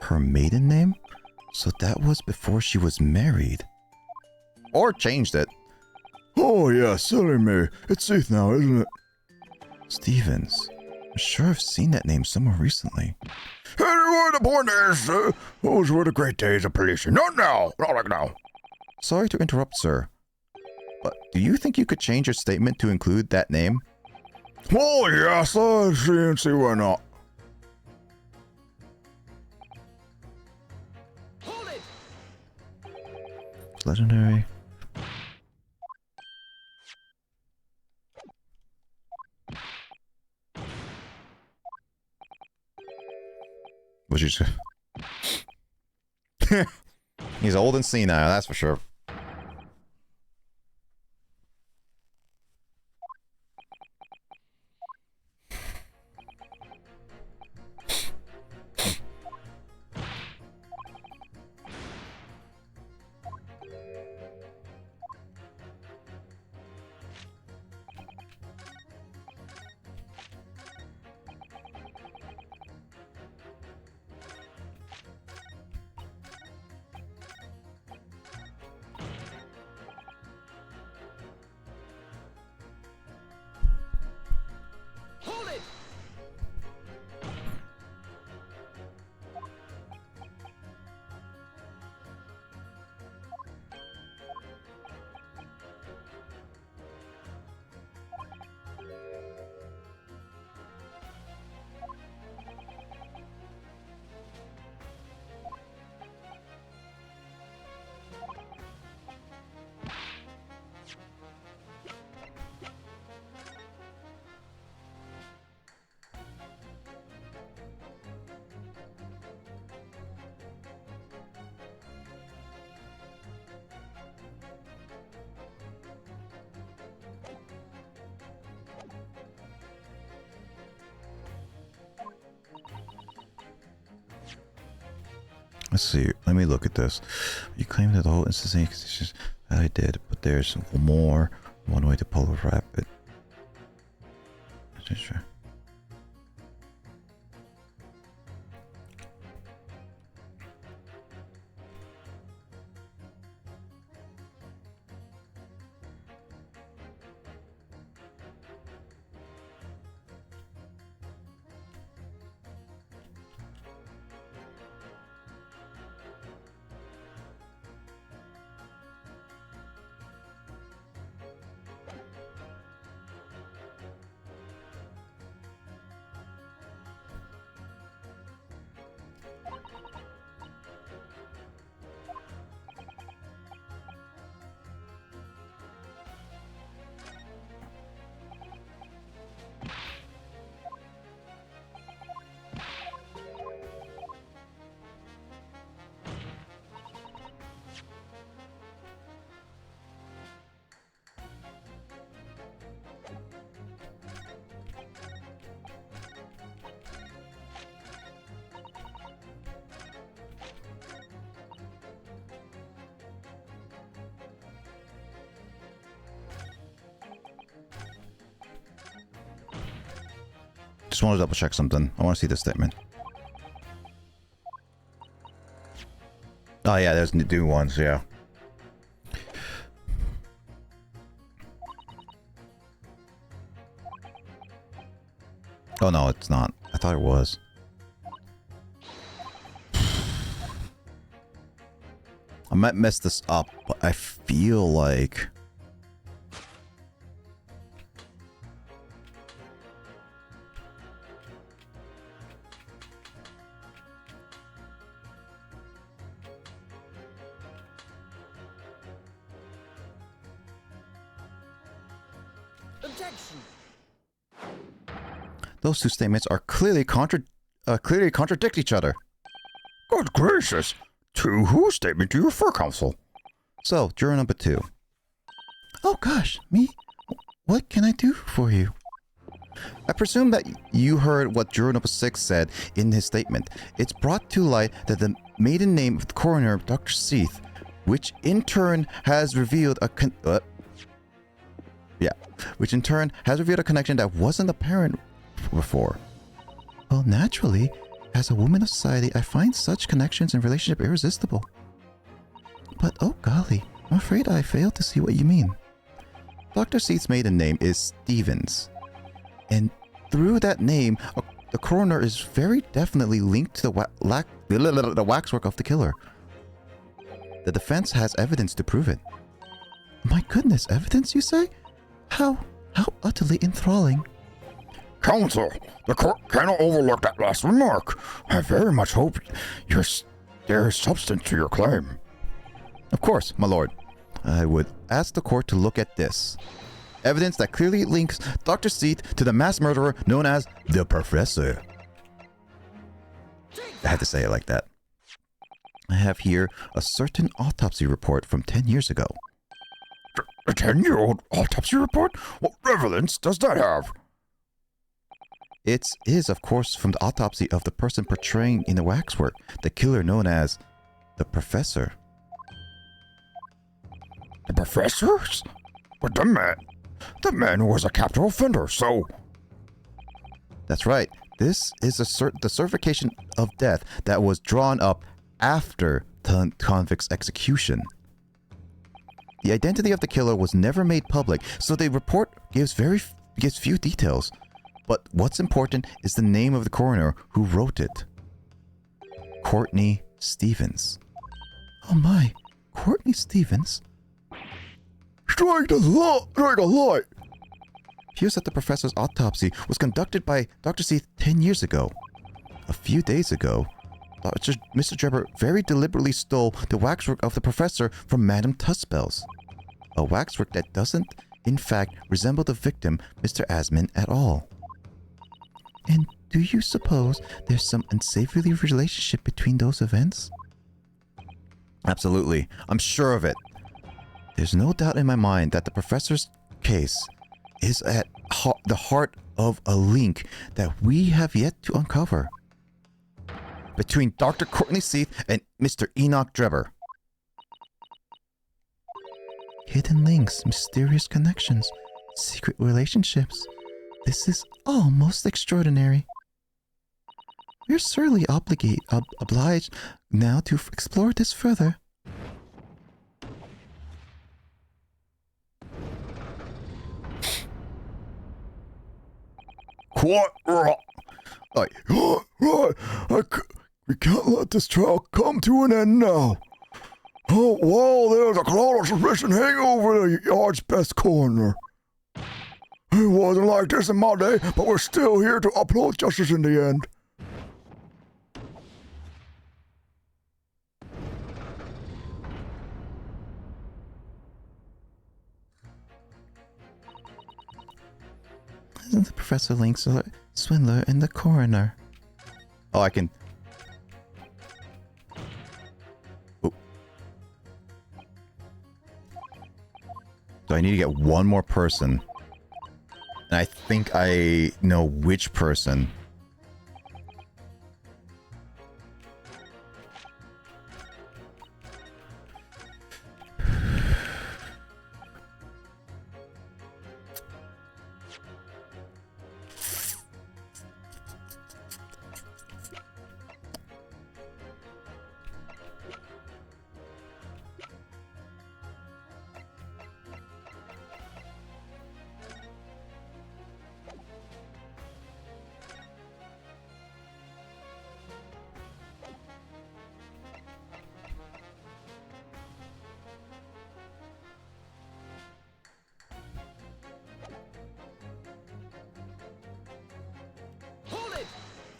Her maiden name? So that was before she was married. Or changed it. Oh, yeah, silly me. It's Seath now, isn't it? Stevens. I'm sure I've seen that name somewhere recently. Anyway, the point is, those were the great days of policing. Not now. Not like now. Sorry to interrupt, sir. But do you think you could change your statement to include that name? Oh, yes, I see why not. Hold it! Legendary. she's... He's old and senile, that's for sure. Hold it! Let's see. Let me look at this. You claim that the whole instance is just that I did, but there's more. One way to polar rapid. Sure. Just want to double check something. I want to see this statement. Oh yeah, there's new ones, yeah. Oh no, it's not. I thought it was. I might mess this up, but I feel like... Objection! Those two statements are clearly contradict each other. Good gracious! To whose statement do you refer, Counsel? So, juror number 2. Oh gosh, me? What can I do for you? I presume that you heard what juror number 6 said in his statement. It's brought to light that the maiden name of the coroner, Dr. Seath, which in turn has revealed a connection that wasn't apparent before. Well, naturally, as a woman of society, I find such connections and relationship irresistible. But oh golly, I'm afraid I failed to see what you mean. Dr. Seath's maiden name is Stevens, and through that name, the coroner is very definitely linked to the waxwork of the killer. The defense has evidence to prove it. My goodness, evidence, you say? How utterly enthralling. Counsel, the court cannot overlook that last remark. I very much hope there is substance to your claim. Of course, my lord. I would ask the court to look at this. Evidence that clearly links Dr. Seath to the mass murderer known as the Professor. I had to say it like that. I have here a certain autopsy report from 10 years ago. A 10-year-old autopsy report? What relevance does that have? It is, of course, from the autopsy of the person portraying in the waxwork, the killer known as the Professor. The professors? But the man was a capital offender, so... That's right. This is the certification of death that was drawn up after the convict's execution. The identity of the killer was never made public, so the report gives few details. But what's important is the name of the coroner who wrote it. Courtney Stevens. Oh my, Courtney Stevens? Strike a light! Appears that the professor's autopsy was conducted by Dr. Seath 10 years ago. A few days ago, Mr. Drebber very deliberately stole the waxwork of the professor from Madame Tussbells. A waxwork that doesn't, in fact, resemble the victim, Mr. Asman, at all. And do you suppose there's some unsavory relationship between those events? Absolutely. I'm sure of it. There's no doubt in my mind that the professor's case is at the heart of a link that we have yet to uncover. Between Dr. Courtney Seath and Mr. Enoch Drebber. Hidden links, mysterious connections, secret relationships. This is almost extraordinary. We're certainly obliged now to explore this further. What? We can't let this trial come to an end now. Oh, well, there's a cloud of suspicion hanging over the yard's best coroner. It wasn't like this in my day, but we're still here to uphold justice in the end. Isn't the Professor Link's swindler and the coroner? Oh, I can... Oh. So I need to get one more person. And I think I know which person.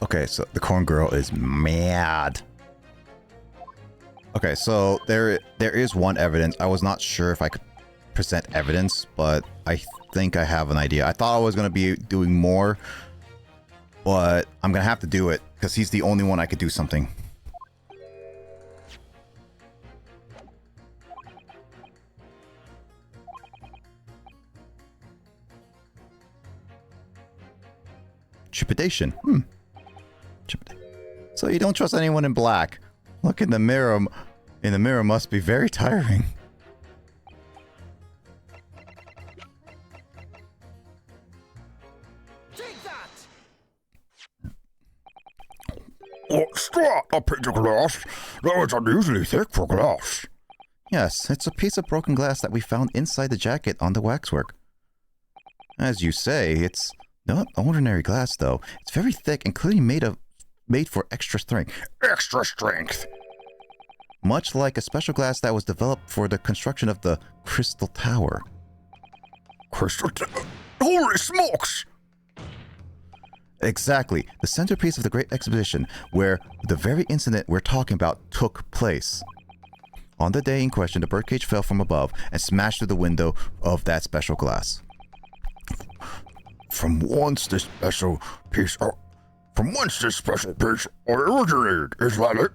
Okay, so the corn girl is mad. Okay, so there is one evidence. I was not sure if I could present evidence, but I think I have an idea. I thought I was going to be doing more, but I'm going to have to do it because he's the only one I could do something. Trepidation. So you don't trust anyone in black. Look in the mirror. In the mirror must be very tiring. Take that! What's that? A piece of glass? That is unusually thick for glass. Yes, it's a piece of broken glass that we found inside the jacket on the waxwork. As you say, it's not ordinary glass though. It's very thick and clearly made for extra strength. Extra strength. Much like a special glass that was developed for the construction of the Crystal Tower. Holy smokes! Exactly, the centerpiece of the Great Exhibition, where the very incident we're talking about took place. On the day in question, the birdcage fell from above and smashed through the window of that special glass. From from whence this special piece originated. Is that it?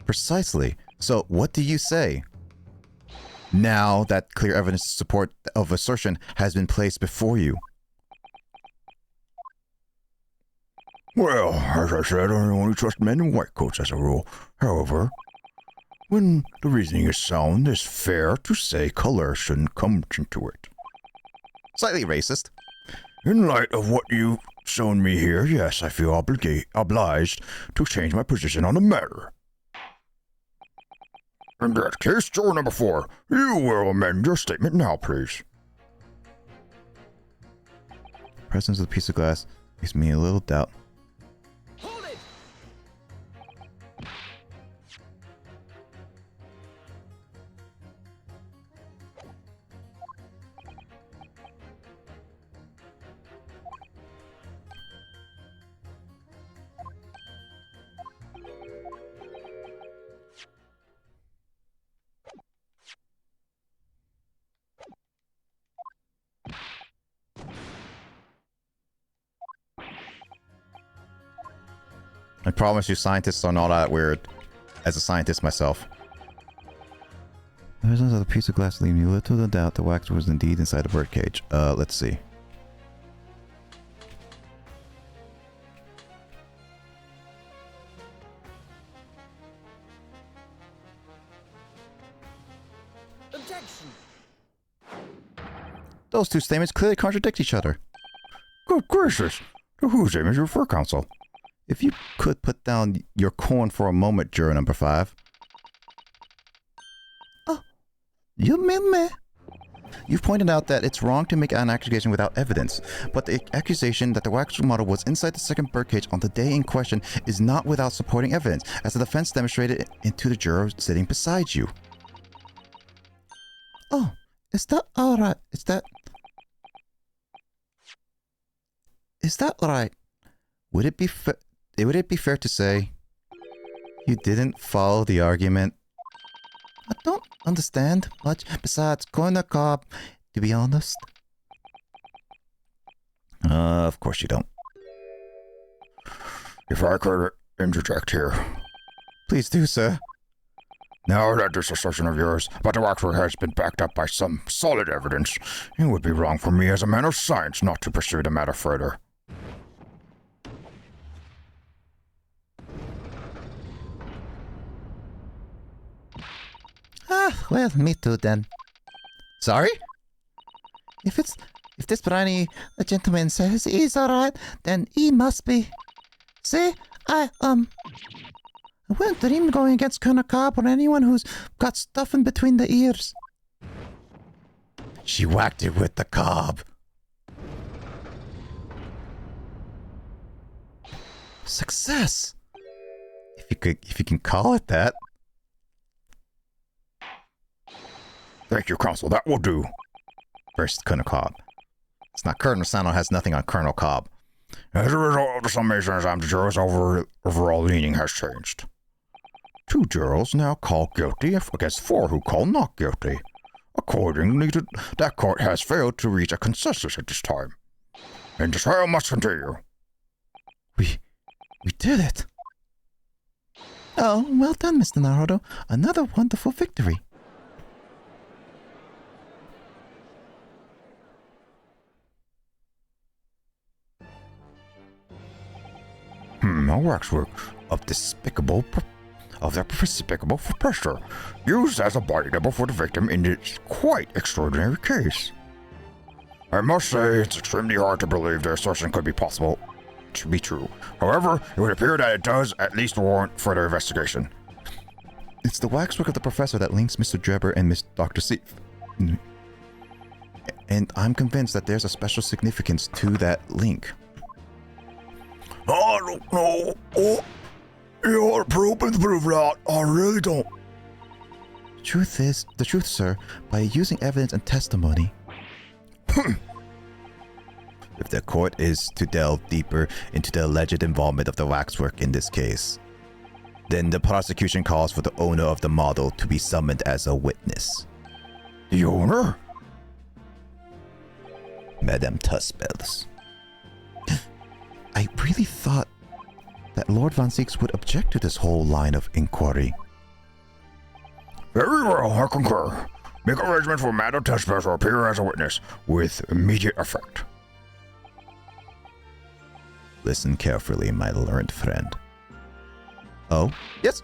Precisely. So, what do you say? Now that clear evidence in support of assertion has been placed before you. Well, as I said, I only trust men in white coats as a rule. However, when the reasoning is sound, it's fair to say color shouldn't come into it. Slightly racist. In light of what you've shown me here, yes, I feel obliged to change my position on the matter. In that case, juror number 4, you will amend your statement now, please. Presence of the piece of glass gives me a little doubt. Hold it! I promise you scientists are not that weird. As a scientist myself. The presence of the piece of glass leaving me little to doubt the wax was indeed inside the birdcage. Let's see. Objection! Those two statements clearly contradict each other. Good gracious! To whose aim is your fur counsel? If you could put down your corn for a moment, juror number 5. Oh, you mean me? You've pointed out that it's wrong to make an accusation without evidence, but the accusation that the wax model was inside the second birdcage on the day in question is not without supporting evidence, as the defense demonstrated to the juror sitting beside you. Oh, is that alright? Is that right? Would it be fair to say you didn't follow the argument? I don't understand much besides corner cob, to be honest. Of course you don't. If I could interject here. Please do, sir. Now that this assertion of yours about the waxwork has been backed up by some solid evidence, it would be wrong for me as a man of science not to pursue the matter further. Ah, well, me too then. Sorry? If this briny gentleman says he's alright, then he must be. See, I wouldn't dream going against Colonel Cobb or anyone who's got stuff in between the ears. She whacked it with the cob. Success! If you can call it that. Thank you, Counsel. That will do. First, Colonel Cobb. It's not Colonel Sano has nothing on Colonel Cobb. As a result of the summation exam, the jurors' overall leaning has changed. 2 jurors now call guilty against 4 who call not guilty. Accordingly, that court has failed to reach a consensus at this time. And the trial must continue. We did it. Oh, well done, Mr. Naruto. Another wonderful victory. A waxwork of their despicable pressure, used as a body double for the victim in this quite extraordinary case. I must say it's extremely hard to believe the assertion could be possible to be true. However, it would appear that it does at least warrant further investigation. It's the waxwork of the professor that links Mr. Drebber and Miss Dr. C. And I'm convinced that there's a special significance to that link. I don't know. Oh, you ought to prove that. I really don't. The truth, sir, by using evidence and testimony. If the court is to delve deeper into the alleged involvement of the waxwork in this case, then the prosecution calls for the owner of the model to be summoned as a witness. The owner? Madame Tussbells. I really thought that Lord Von Zieks would object to this whole line of inquiry. Very well, I concur. Make arrangements for Madam Trespass to appear as a witness with immediate effect. Listen carefully, my learned friend. Oh? Yes?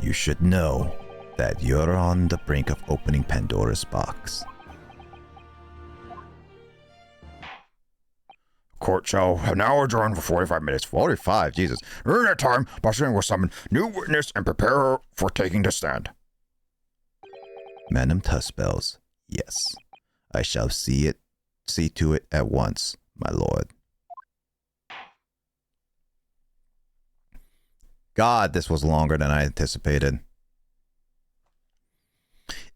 You should know that you're on the brink of opening Pandora's box. Court shall now adjourn for 45 minutes. 45? Jesus. During that time, Bostwick will summon new witness and prepare her for taking the stand. Madam Tussbells, yes. I shall see to it at once, my lord. God, this was longer than I anticipated.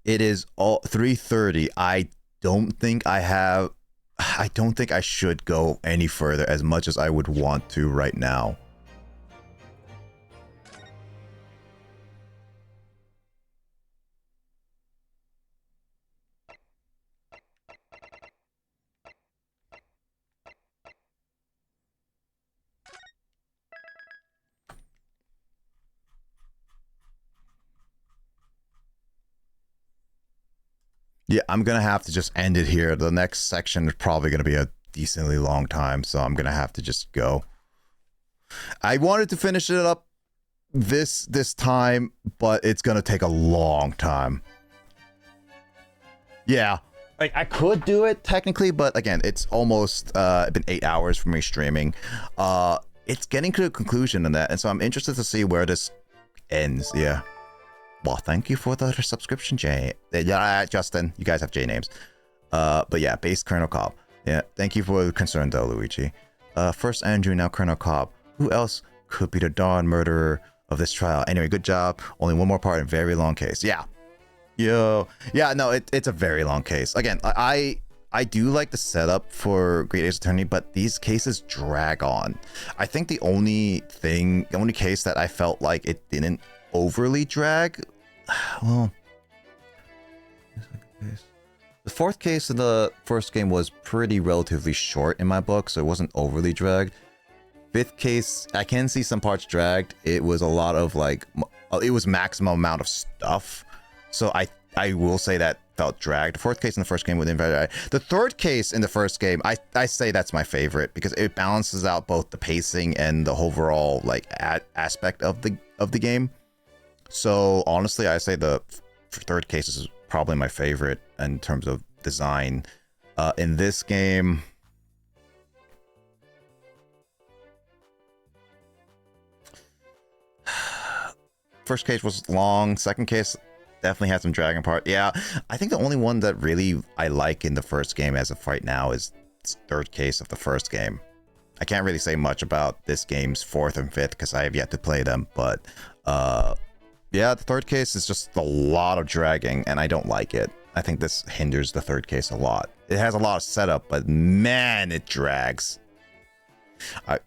It is all 3:30. I don't think I should go any further as much as I would want to right now. Yeah, I'm going to have to just end it here. The next section is probably going to be a decently long time, so I'm going to have to just go. I wanted to finish it up this time, but it's going to take a long time. Yeah, like I could do it technically, but again, it's almost been 8 hours for me streaming. It's getting to a conclusion in that, and so I'm interested to see where this ends. Yeah. Well, thank you for the subscription, Jay. Yeah, Justin, you guys have J names. But yeah, base Colonel Cobb. Yeah, thank you for the concern, though, Luigi. First Andrew, now Colonel Cobb. Who else could be the darn murderer of this trial? Anyway, good job. Only one more part in a very long case. Yeah. Yeah, no, it's a very long case. Again, I do like the setup for Great Ace Attorney, but these cases drag on. I think the only case that I felt like it didn't overly drag, well, the fourth case in the first game was pretty relatively short in my book, so it wasn't overly dragged. Fifth case, I can see some parts dragged. It was a lot of it was maximum amount of stuff, so I will say that felt dragged. The fourth case in the first game within the third case in the first game, I say that's my favorite because it balances out both the pacing and the overall aspect of the game. So honestly, I say the third case is probably my favorite in terms of design. In this game, first case was long. Second case definitely had some dragging part. Yeah, I think the only one that really I like in the first game as of right now is third case of the first game. I can't really say much about this game's fourth and fifth because I have yet to play them, but yeah, the third case is just a lot of dragging, and I don't like it. I think this hinders the third case a lot. It has a lot of setup, but man, it drags.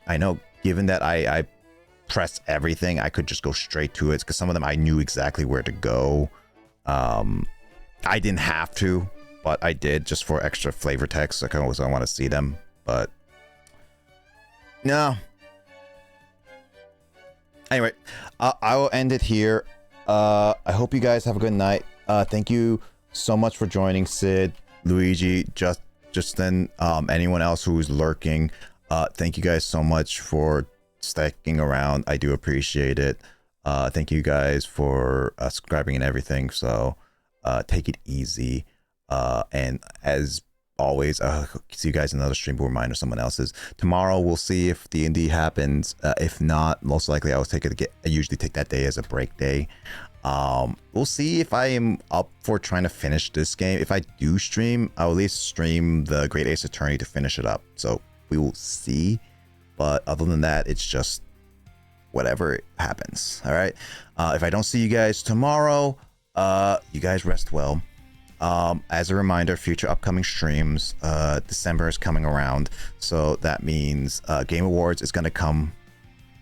I know, given that I pressed everything, I could just go straight to it, because some of them I knew exactly where to go. I didn't have to, but I did just for extra flavor text. I want to see them, but no. Anyway, I will end it here. I hope you guys have a good night. Thank you so much for joining, Sid, Luigi, Justin, anyone else who's lurking. Thank you guys so much for sticking around. I do appreciate it. Thank you guys for subscribing and everything. So take it easy. And as always, see you guys in another stream. We'll remind someone else's. Tomorrow we'll see if D&D happens. If not, most likely I usually take that day as a break day. We'll see if I am up for trying to finish this game. If I do stream, I'll at least stream the Great Ace Attorney to finish it up. So we will see. But other than that, it's just whatever happens. All right. If I don't see you guys tomorrow, you guys rest well. As a reminder, future upcoming streams, December is coming around, so that means Game Awards is going to come.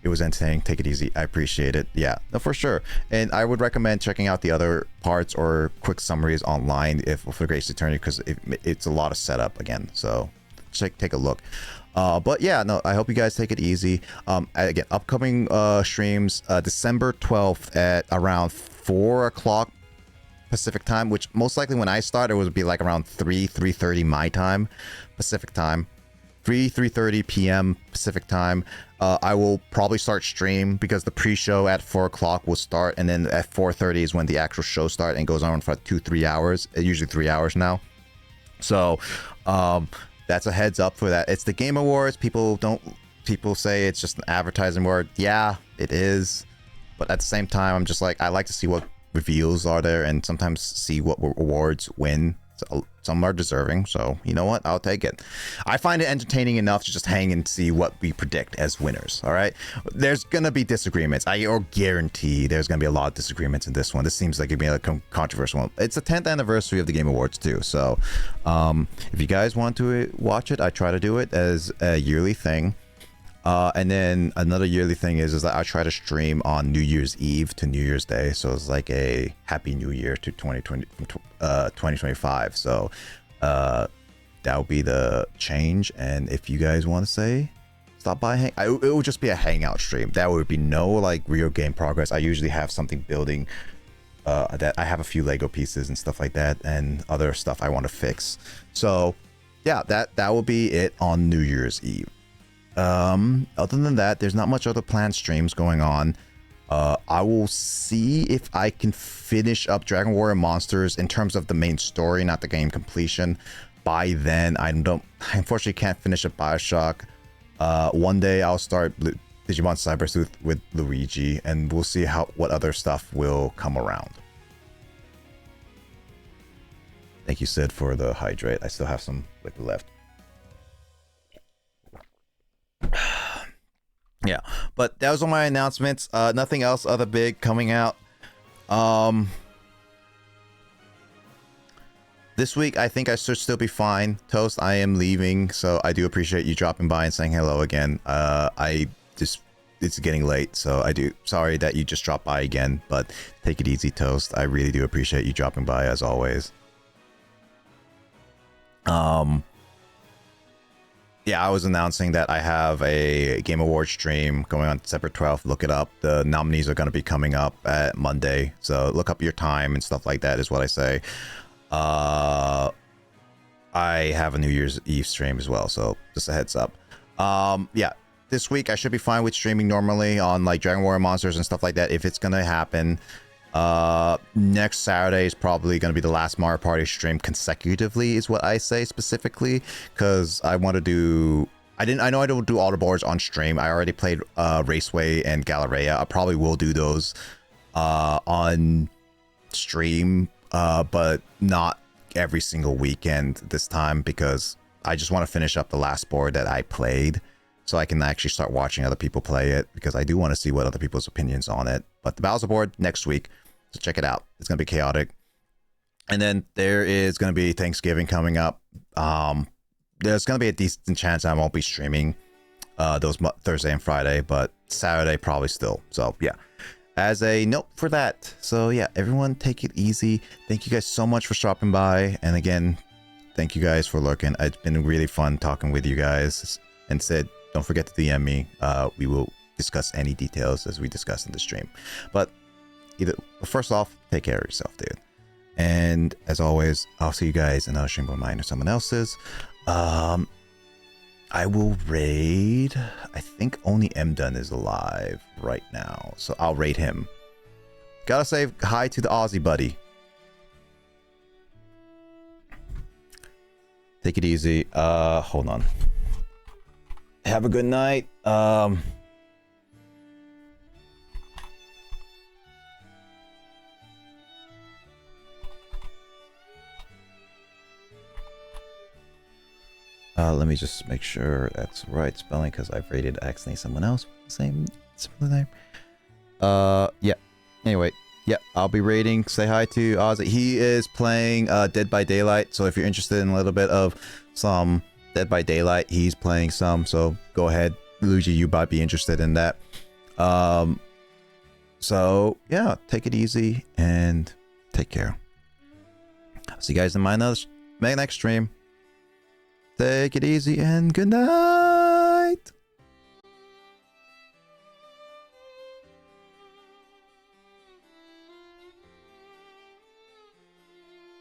It was entertaining. Take it easy. I appreciate it. Yeah, no, for sure. And I would recommend checking out the other parts or quick summaries online for Great Ace Attorney, because it's a lot of setup again. So take a look. But yeah, no, I hope you guys take it easy. Again, upcoming streams, December 12th at around 4 o'clock Pacific time, which most likely when I start, it would be like around 3:30 my time, Pacific time. 3:30 p.m. Pacific time. I will probably start stream because the pre-show at 4 o'clock will start, and then at 4:30 is when the actual show starts and goes on for 2-3 hours. Usually 3 hours now. So that's a heads up for that. It's the Game Awards. People say it's just an advertising word. Yeah, it is. But at the same time, I'm just like, I like to see what reveals are there and sometimes see what awards win. So some are deserving, so you know what, I'll take it. I find it entertaining enough to just hang and see what we predict as winners. All right, there's gonna be disagreements. I guarantee there's gonna be a lot of disagreements in this one. This seems like it'd be a controversial one. It's the 10th anniversary of the Game Awards too, so if you guys want to watch it, I try to do it as a yearly thing. And then another yearly thing is that I try to stream on New Year's Eve to New Year's Day. So it's like a Happy New Year to 2025. So that'll be the change. And if you guys want to say, stop by, it will just be a hangout stream. That would be no like real game progress. I usually have something building that I have a few Lego pieces and stuff like that and other stuff I want to fix. So yeah, that will be it on New Year's Eve. Other than that, there's not much other planned streams going on. I will see if I can finish up Dragon Warrior Monsters in terms of the main story, not the game completion. By then, I unfortunately can't finish up Bioshock. One day I'll start Digimon Cyber Sleuth with Luigi, and we'll see what other stuff will come around. Thank you, Sid, for the hydrate. I still have some liquid left. Yeah, but that was all my announcements. Nothing else other big coming out. This week I think I should still be fine. Toast, I am leaving, so I do appreciate you dropping by and saying hello again. It's getting late, so sorry that you just dropped by again, but take it easy, Toast. I really do appreciate you dropping by as always. Yeah, I was announcing that I have a Game Awards stream going on December 12th. Look it up. The nominees are going to be coming up at Monday. So look up your time and stuff like that is what I say. I have a New Year's Eve stream as well. So just a heads up. Yeah, this week I should be fine with streaming normally on like Dragon Warrior Monsters and stuff like that if it's going to happen. Next Saturday is probably going to be the last Mario Party stream consecutively is what I say specifically, because I want to do I know I don't do all the boards on stream. I already played Raceway and Galleria. I probably will do those on stream, but not every single weekend this time, because I just want to finish up the last board that I played so I can actually start watching other people play it, because I do want to see what other people's opinions on it. But the Bowser board next week, so check it out. It's going to be chaotic. And then there is going to be Thanksgiving coming up. There's going to be a decent chance I won't be streaming those Thursday and Friday, but Saturday probably still. So yeah, as a note for that. So yeah, everyone take it easy. Thank you guys so much for stopping by. And again, thank you guys for lurking. It's been really fun talking with you guys. And Sid, don't forget to DM me. We will discuss any details as we discussed in the stream. But first off, take care of yourself, dude. And as always, I'll see you guys in another stream of mine or someone else's. I will raid. I think only Mdun is alive right now, so I'll raid him. Gotta say hi to the Aussie buddy. Take it easy. Hold on. Have a good night. Let me just make sure that's right spelling, because I've rated accidentally someone else with the same similar name. Yeah. Anyway, yeah, I'll be rating. Say hi to Ozzy. He is playing Dead by Daylight, so if you're interested in a little bit of some Dead by Daylight, he's playing some, so go ahead. Luigi, you might be interested in that. So yeah, take it easy and take care. See you guys in my next stream. Take it easy and good night.